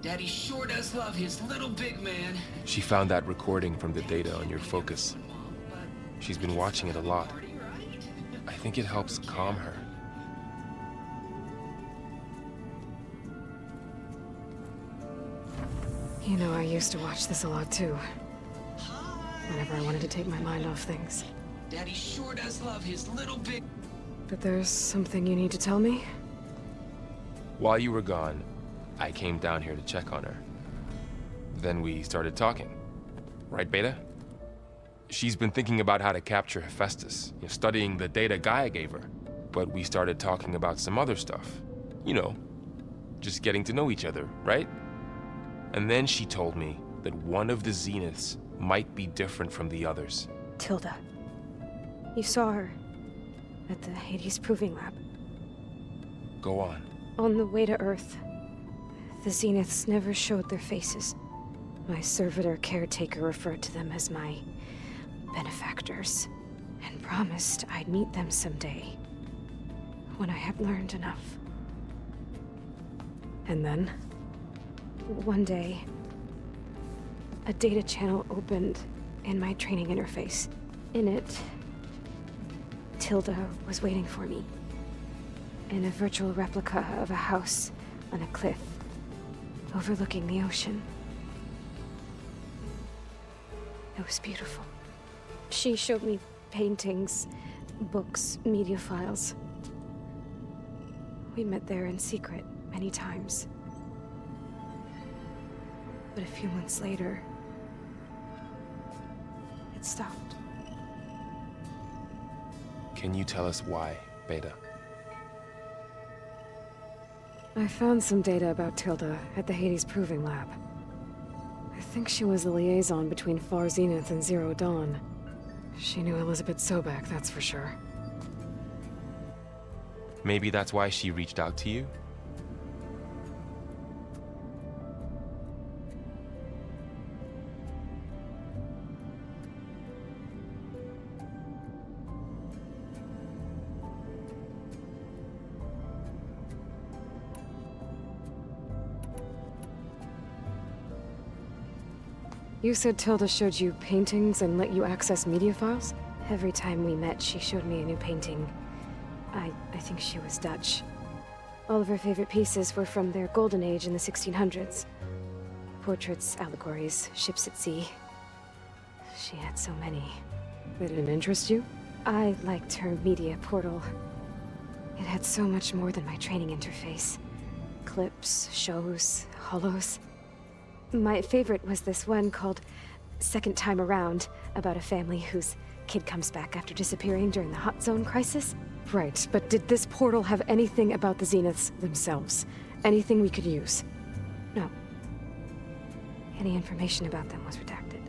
Daddy sure does love his little big man.
She found that recording from the data on your focus. She's been watching it a lot. I think it helps calm her.
You know, I used to watch this a lot too. Whenever I wanted to take my mind off things.
Daddy sure does love his little big...
But there's something you need to tell me?
While you were gone, I came down here to check on her. Then we started talking. Right, Beta? She's been thinking about how to capture Hephaestus, studying the data Gaia gave her. But we started talking about some other stuff. You know, just getting to know each other, right? And then she told me that one of the Zeniths might be different from the others.
Tilda. You saw her at the Hades Proving Lab.
Go on.
On the way to Earth, the Zeniths never showed their faces. My servitor caretaker referred to them as my benefactors, and promised I'd meet them someday, when I had learned enough. And then, one day, a data channel opened in my training interface. In it, Tilda was waiting for me, in a virtual replica of a house on a cliff, overlooking the ocean. It was beautiful. She showed me paintings, books, media files. We met there in secret many times. But a few months later, it stopped.
Can you tell us why, Beta?
I found some data about Tilda at the Hades Proving Lab. I think she was the liaison between Far Zenith and Zero Dawn. She knew Elizabeth Sobek, that's for sure.
Maybe that's why she reached out to you?
You said Tilda showed you paintings and let you access media files? Every time we met, she showed me a new painting. I think she was Dutch. All of her favorite pieces were from their golden age in the 1600s. Portraits, allegories, ships at sea. She had so many. They didn't interest you? I liked her media portal. It had so much more than my training interface. Clips, shows, holos. My favorite was this one called Second Time Around, about a family whose kid comes back after disappearing during the Hot Zone crisis. Right, but did this portal have anything about the Zeniths themselves? Anything we could use? No. Any information about them was redacted.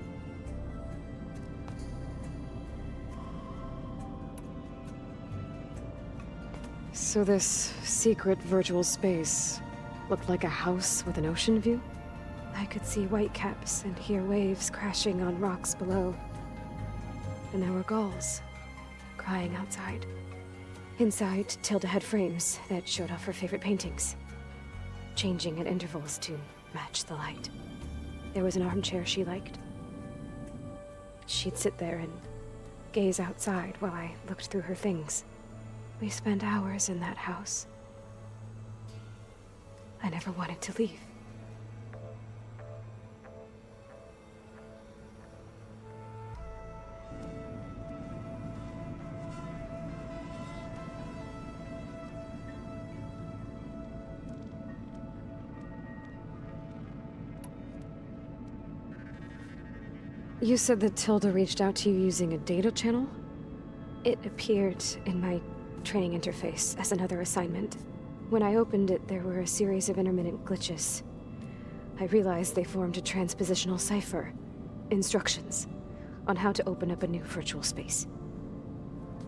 So this secret virtual space looked like a house with an ocean view? I could see whitecaps and hear waves crashing on rocks below. And there were gulls crying outside. Inside, Tilda had frames that showed off her favorite paintings, changing at intervals to match the light. There was an armchair she liked. She'd sit there and gaze outside while I looked through her things. We spent hours in that house. I never wanted to leave. You said that Tilda reached out to you using a data channel? It appeared in my training interface as another assignment. When I opened it, there were a series of intermittent glitches. I realized they formed a transpositional cipher, instructions, on how to open up a new virtual space.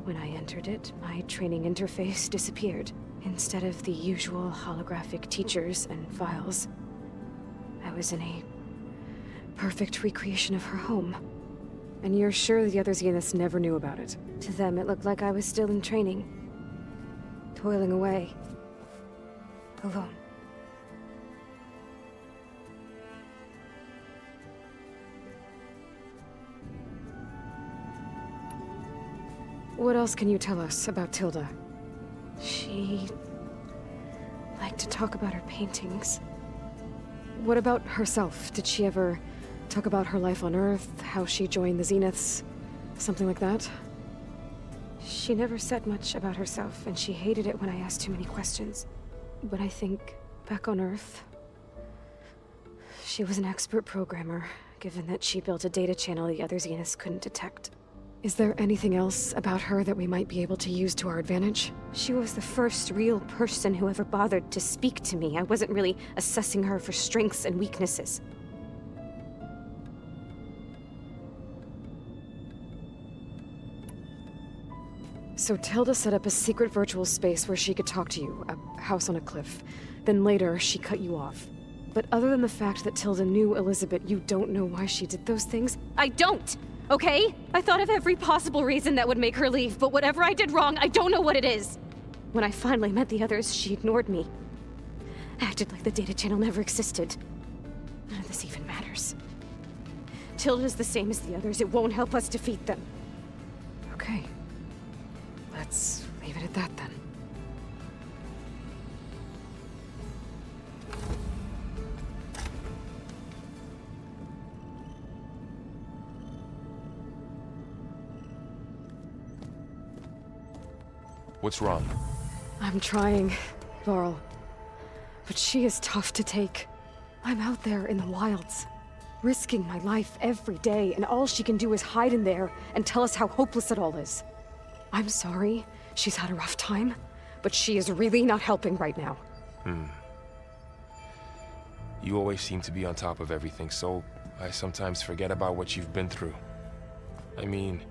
When I entered it, my training interface disappeared. Instead of the usual holographic teachers and files, I was in a perfect recreation of her home. And you're sure the other Zeniths never knew about it? To them, it looked like I was still in training, toiling away, alone. What else can you tell us about Tilda? She liked to talk about her paintings. What about herself? Did she ever talk about her life on Earth, how she joined the Zeniths, something like that? She never said much about herself, and she hated it when I asked too many questions. But I think, back on Earth, she was an expert programmer, given that she built a data channel the other Zeniths couldn't detect. Is there anything else about her that we might be able to use to our advantage? She was the first real person who ever bothered to speak to me. I wasn't really assessing her for strengths and weaknesses. So Tilda set up a secret virtual space where she could talk to you, a house on a cliff. Then later, she cut you off. But other than the fact that Tilda knew Elizabeth, you don't know why she did those things? I don't! Okay? I thought of every possible reason that would make her leave, but whatever I did wrong, I don't know what it is. When I finally met the others, she ignored me. Acted like the data channel never existed. None of this even matters. Tilda's the same as the others. It won't help us defeat them. Okay. Let's leave it at that, then.
What's wrong?
I'm trying, Varl. But she is tough to take. I'm out there in the wilds, risking my life every day, and all she can do is hide in there and tell us how hopeless it all is. I'm sorry, she's had a rough time, but she is really not helping right now.
You always seem to be on top of everything, so I sometimes forget about what you've been through. I mean,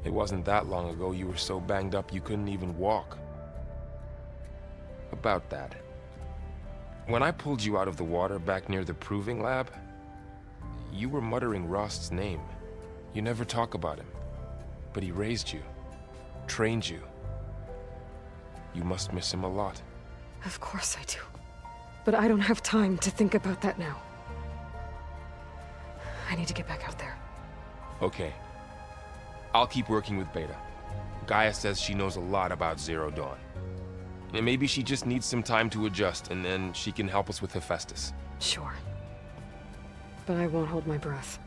it wasn't that long ago you were so banged up you couldn't even walk. About that. When I pulled you out of the water back near the proving lab, you were muttering Rost's name. You never talk about him, but he raised you. Trained you. You must miss him a lot.
Of course I do. But I don't have time to think about that now. I need to get back out there.
Okay. I'll keep working with Beta. Gaia says she knows a lot about Zero Dawn. And maybe she just needs some time to adjust, and then she can help us with Hephaestus.
Sure. But I won't hold my breath.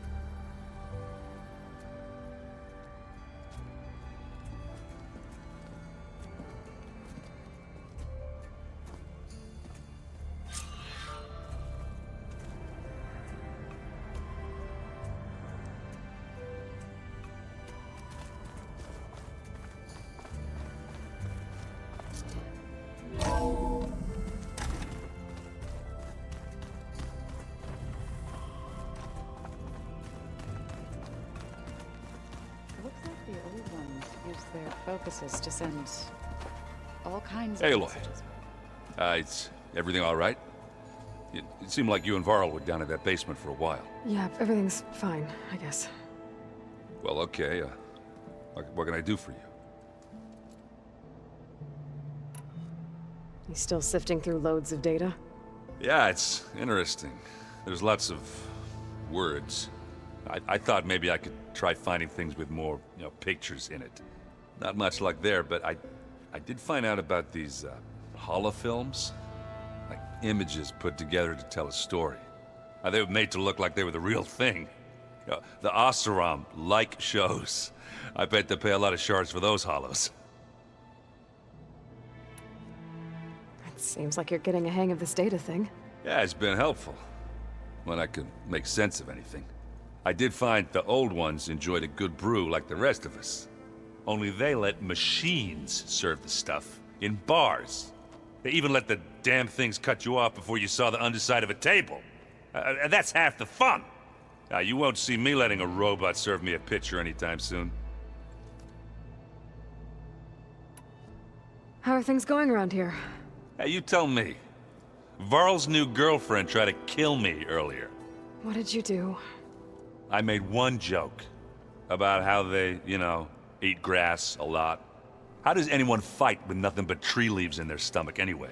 focuses to send all kinds
Hey,
of
Aloy.
messages.
Is everything all right? It seemed like you and Varl were down at that basement for a while.
Yeah, everything's fine, I guess.
Well, okay. What can I do for you?
You still sifting through loads of data?
Yeah, it's interesting. There's lots of words. I thought maybe I could try finding things with more, pictures in it. Not much luck there, but I did find out about these holofilms. Like images put together to tell a story. They were made to look like they were the real thing. The Oseram-like shows. I bet they pay a lot of shards for those hollows.
It seems like you're getting a hang of this data thing.
Yeah, it's been helpful. When I could make sense of anything. I did find the old ones enjoyed a good brew like the rest of us. Only they let machines serve the stuff in bars. They even let the damn things cut you off before you saw the underside of a table. And that's half the fun. You won't see me letting a robot serve me a pitcher anytime soon.
How are things going around here?
Hey, you tell me. Varl's new girlfriend tried to kill me earlier.
What did you do?
I made one joke about how they, eat grass a lot. How does anyone fight with nothing but tree leaves in their stomach anyway?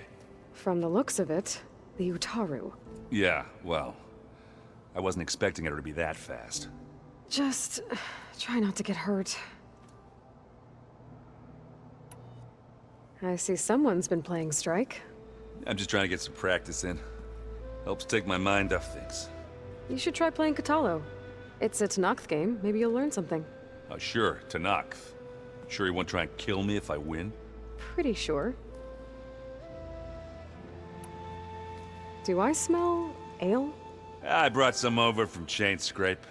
From the looks of it, the Utaru.
Yeah, well, I wasn't expecting her to be that fast.
Just try not to get hurt. I see someone's been playing Strike.
I'm just trying to get some practice in. Helps take my mind off things.
You should try playing Katalo. It's a Tanakh game. Maybe you'll learn something.
Oh, sure, Tanakh. Sure he won't try and kill me if I win?
Pretty sure. Do I smell ale?
I brought some over from Chain Scrape.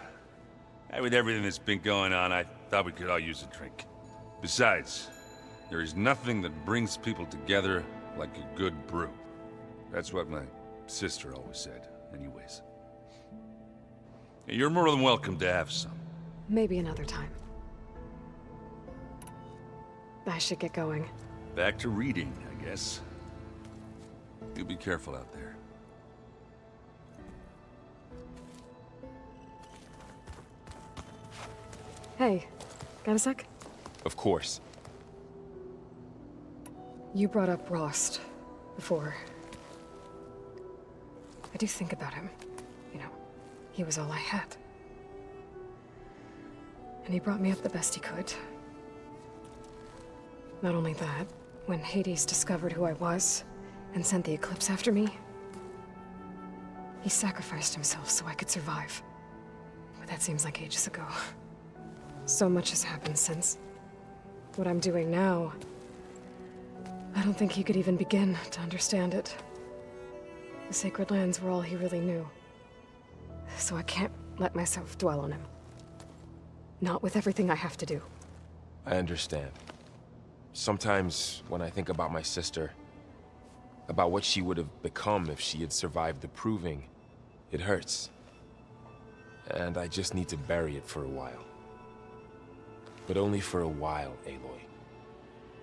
With everything that's been going on, I thought we could all use a drink. Besides, there is nothing that brings people together like a good brew. That's what my sister always said, anyways. You're more than welcome to have some.
Maybe another time. I should get going.
Back to reading, I guess. You be careful out there.
Hey, got a sec?
Of course.
You brought up Rost before. I do think about him. He was all I had. And he brought me up the best he could. Not only that, when Hades discovered who I was and sent the Eclipse after me, he sacrificed himself so I could survive. But that seems like ages ago. So much has happened since. What I'm doing now, I don't think he could even begin to understand it. The Sacred Lands were all he really knew. So I can't let myself dwell on him. Not with everything I have to do.
I understand. Sometimes, when I think about my sister, about what she would have become if she had survived the Proving, it hurts. And I just need to bury it for a while. But only for a while, Aloy.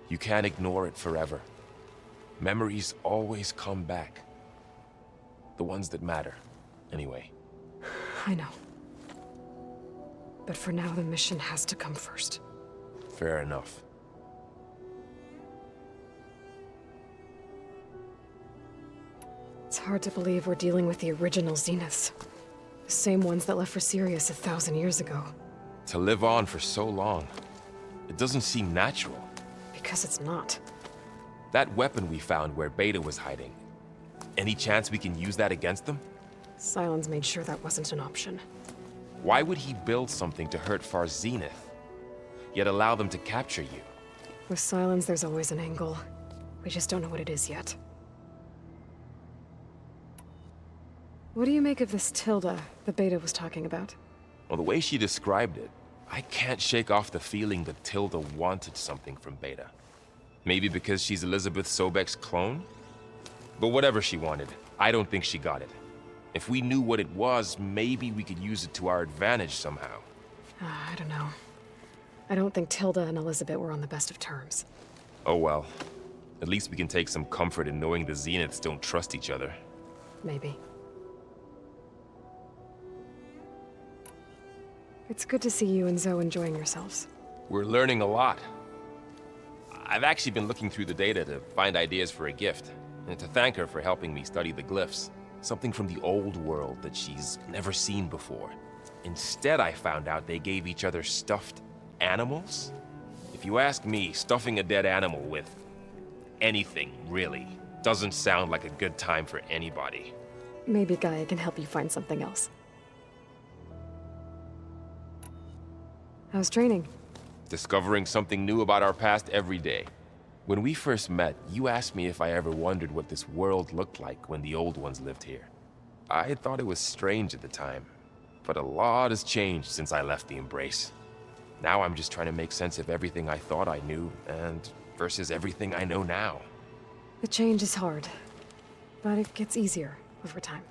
You can't ignore it forever. Memories always come back. The ones that matter, anyway.
I know. But for now, the mission has to come first.
Fair enough.
It's hard to believe we're dealing with the original Zeniths. The same ones that left for Sirius 1,000 years ago.
To live on for so long, it doesn't seem natural.
Because it's not.
That weapon we found where Beta was hiding, any chance we can use that against them?
Sylens made sure that wasn't an option.
Why would he build something to hurt Far's Zenith, yet allow them to capture you?
With Sylens, there's always an angle. We just don't know what it is yet. What do you make of this Tilda the Beta was talking about?
Well, the way she described it, I can't shake off the feeling that Tilda wanted something from Beta. Maybe because she's Elizabeth Sobek's clone? But whatever she wanted, I don't think she got it. If we knew what it was, maybe we could use it to our advantage somehow.
I don't know. I don't think Tilda and Elizabeth were on the best of terms.
Oh well. At least we can take some comfort in knowing the Zeniths don't trust each other.
Maybe. It's good to see you and Zoe enjoying yourselves.
We're learning a lot. I've actually been looking through the data to find ideas for a gift, and to thank her for helping me study the glyphs. Something from the old world that she's never seen before. Instead, I found out they gave each other stuffed animals? If you ask me, stuffing a dead animal with anything, really, doesn't sound like a good time for anybody.
Maybe Gaia can help you find something else. How's training?
Discovering something new about our past every day. When we first met, you asked me if I ever wondered what this world looked like when the old ones lived here. I thought it was strange at the time, but a lot has changed since I left the Embrace. Now I'm just trying to make sense of everything I thought I knew, and versus everything I know now.
The change is hard, but it gets easier over time.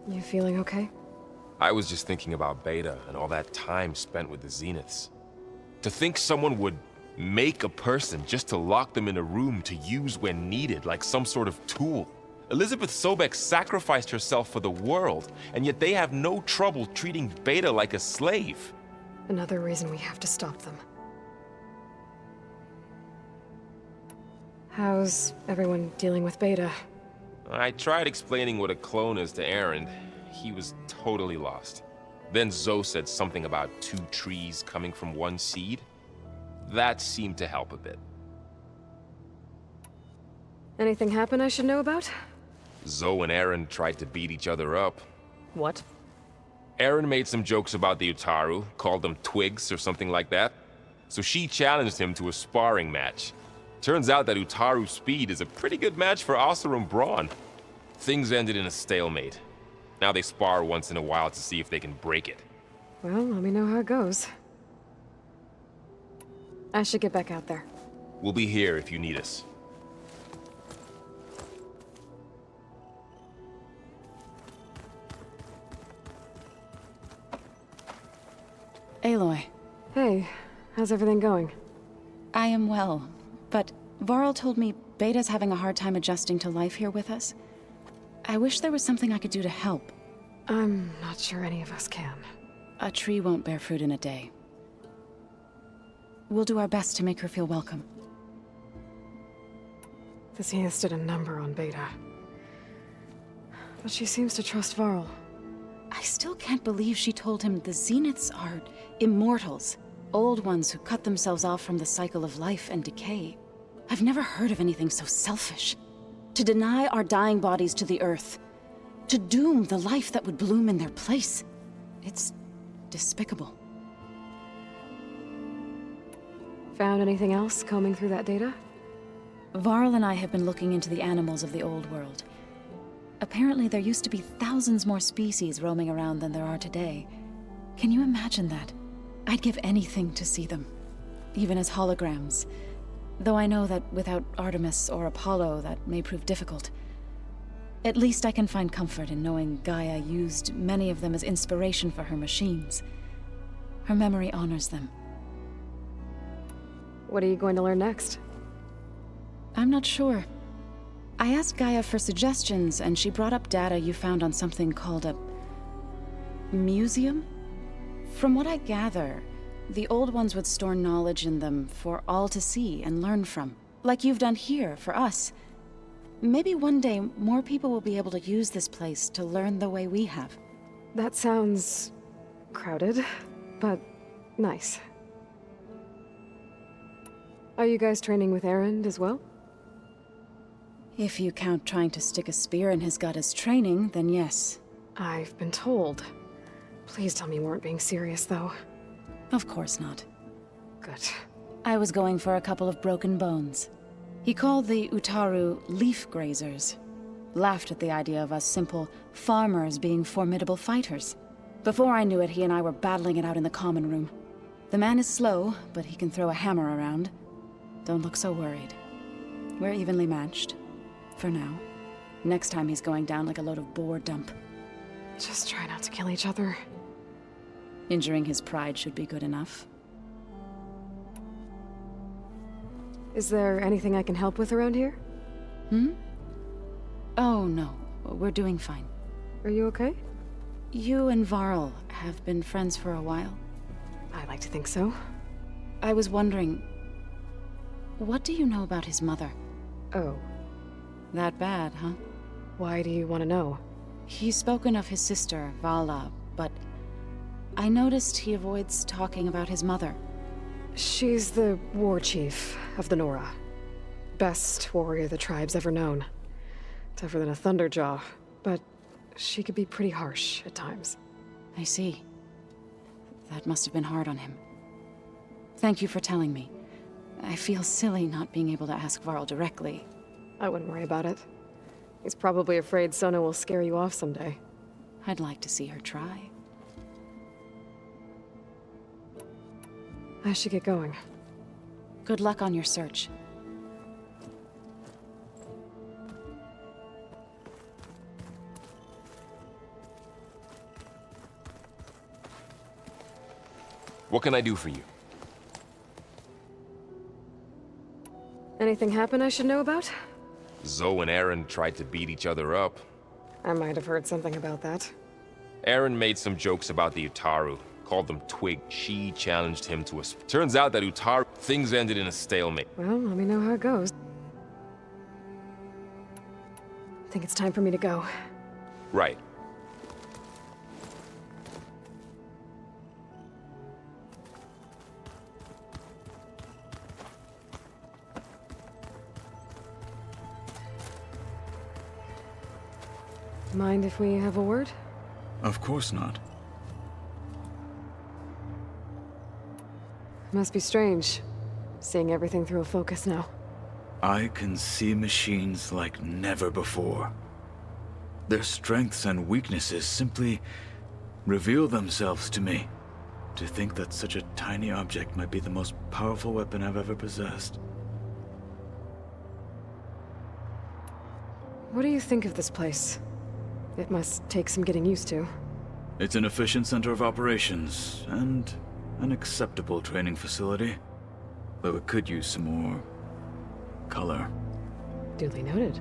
You feeling okay?
I was just thinking about Beta and all that time spent with the Zeniths. To think someone would make a person just to lock them in a room to use when needed, like some sort of tool. Elizabeth Sobek sacrificed herself for the world, and yet they have no trouble treating Beta like a slave.
Another reason we have to stop them. How's everyone dealing with Beta?
I tried explaining what a clone is to Aaron. He was totally lost. Then Zoe said something about 2 trees coming from 1 seed. That seemed to help a bit.
Anything happen I should know about?
Zoe and Aaron tried to beat each other up.
What?
Aaron made some jokes about the Utaru, called them twigs or something like that. So she challenged him to a sparring match. Turns out that Utaru speed is a pretty good match for Oseram brawn. Things ended in a stalemate. Now they spar once in a while to see if they can break it.
Well, let me know how it goes. I should get back out there.
We'll be here if you need us.
Aloy.
Hey, how's everything going?
I am well, but Varl told me Beta's having a hard time adjusting to life here with us. I wish there was something I could do to help.
I'm not sure any of us can.
A tree won't bear fruit in a day. We'll do our best to make her feel welcome.
The Zeniths did a number on Beta. But she seems to trust Varl.
I still can't believe she told him the Zeniths are immortals. Old ones who cut themselves off from the cycle of life and decay. I've never heard of anything so selfish. To deny our dying bodies to the earth. To doom the life that would bloom in their place. It's despicable.
Found anything else combing through that data?
Varl and I have been looking into the animals of the old world. Apparently there used to be thousands more species roaming around than there are today. Can you imagine that? I'd give anything to see them. Even as holograms. Though I know that without Artemis or Apollo, that may prove difficult. At least I can find comfort in knowing Gaia used many of them as inspiration for her machines. Her memory honors them.
What are you going to learn next?
I'm not sure. I asked Gaia for suggestions, and she brought up data you found on something called a museum? From what I gather, the old ones would store knowledge in them for all to see and learn from. Like you've done here, for us. Maybe one day, more people will be able to use this place to learn the way we have.
That sounds crowded, but nice. Are you guys training with Erend as well?
If you count trying to stick a spear in his gut as training, then yes.
I've been told. Please tell me you weren't being serious, though.
Of course not.
Good.
I was going for a couple of broken bones. He called the Utaru leaf grazers. Laughed at the idea of us simple farmers being formidable fighters. Before I knew it, he and I were battling it out in the common room. The man is slow, but he can throw a hammer around. Don't look so worried. We're evenly matched. For now. Next time he's going down like a load of boar dump.
Just try not to kill each other.
Injuring his pride should be good enough.
Is there anything I can help with around here?
Oh, no. We're doing fine.
Are you okay?
You and Varl have been friends for a while.
I like to think so.
I was wondering, what do you know about his mother?
Oh.
That bad, huh?
Why do you want to know?
He's spoken of his sister, Vala, but I noticed he avoids talking about his mother.
She's the war chief of the Nora. Best warrior the tribe's ever known. Tougher than a Thunderjaw, but she could be pretty harsh at times.
I see. That must have been hard on him. Thank you for telling me. I feel silly not being able to ask Varl directly.
I wouldn't worry about it. He's probably afraid Sona will scare you off someday.
I'd like to see her try.
I should get going.
Good luck on your search.
What can I do for you?
Anything happen I should know about?
Zoe and Aaron tried to beat each other up.
I might have heard something about that.
Aaron made some jokes about the Utaru, called them twig. She challenged him to a... Turns out that Utaru... Things ended in a stalemate.
Well, let me know how it goes. I think it's time for me to go.
Right.
Mind if we have a word?
Of course not.
Must be strange, seeing everything through a focus now.
I can see machines like never before. Their strengths and weaknesses simply reveal themselves to me. To think that such a tiny object might be the most powerful weapon I've ever possessed.
What do you think of this place? It must take some getting used to.
It's an efficient center of operations, and an acceptable training facility. Though it could use some more... color.
Duly noted.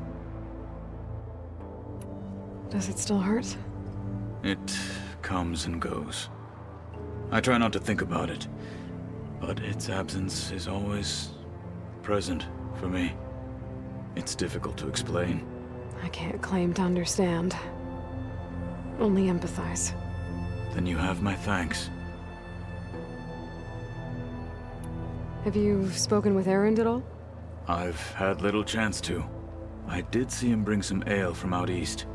Does it still hurt?
It comes and goes. I try not to think about it, but its absence is always present for me. It's difficult to explain.
I can't claim to understand. Only empathize.
Then you have my thanks.
Have you spoken with Aaron at all?
I've had little chance to. I did see him bring some ale from out east.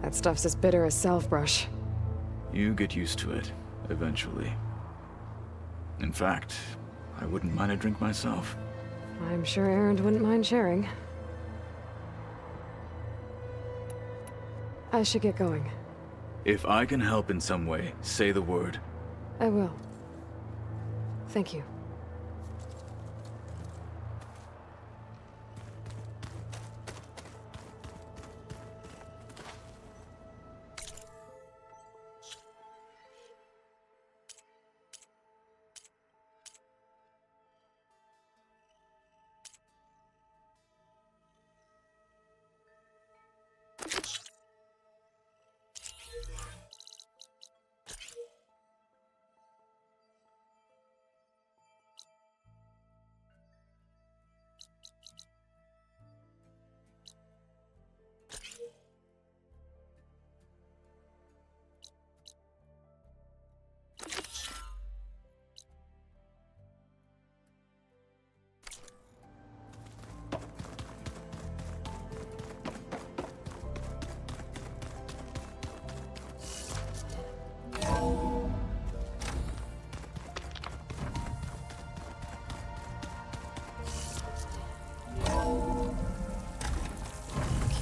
That stuff's as bitter as self-brush.
You get used to it, eventually. In fact, I wouldn't mind a drink myself.
I'm sure Aaron wouldn't mind sharing. I should get going.
If I can help in some way, say the word.
I will. Thank you.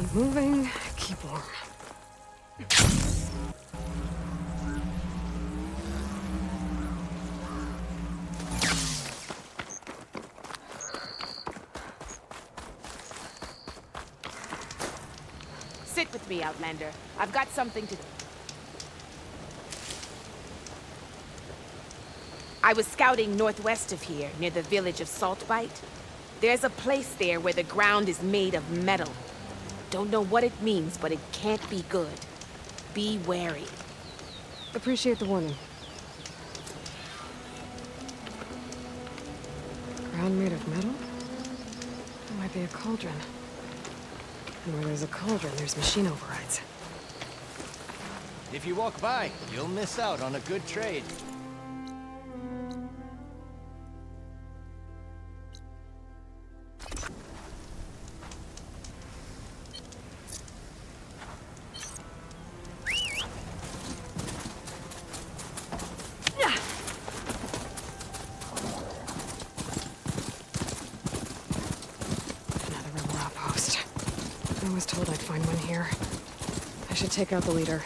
Keep moving, keep warm.
Sit with me, Outlander. I've got something to... I was scouting northwest of here, near the village of Saltbite. There's a place there where the ground is made of metal. Don't know what it means, but it can't be good. Be wary.
Appreciate the warning. Ground made of metal? That might be a cauldron. And where there's a cauldron, there's machine overrides.
If you walk by, you'll miss out on a good trade.
I was told I'd find one here. I should take out the leader.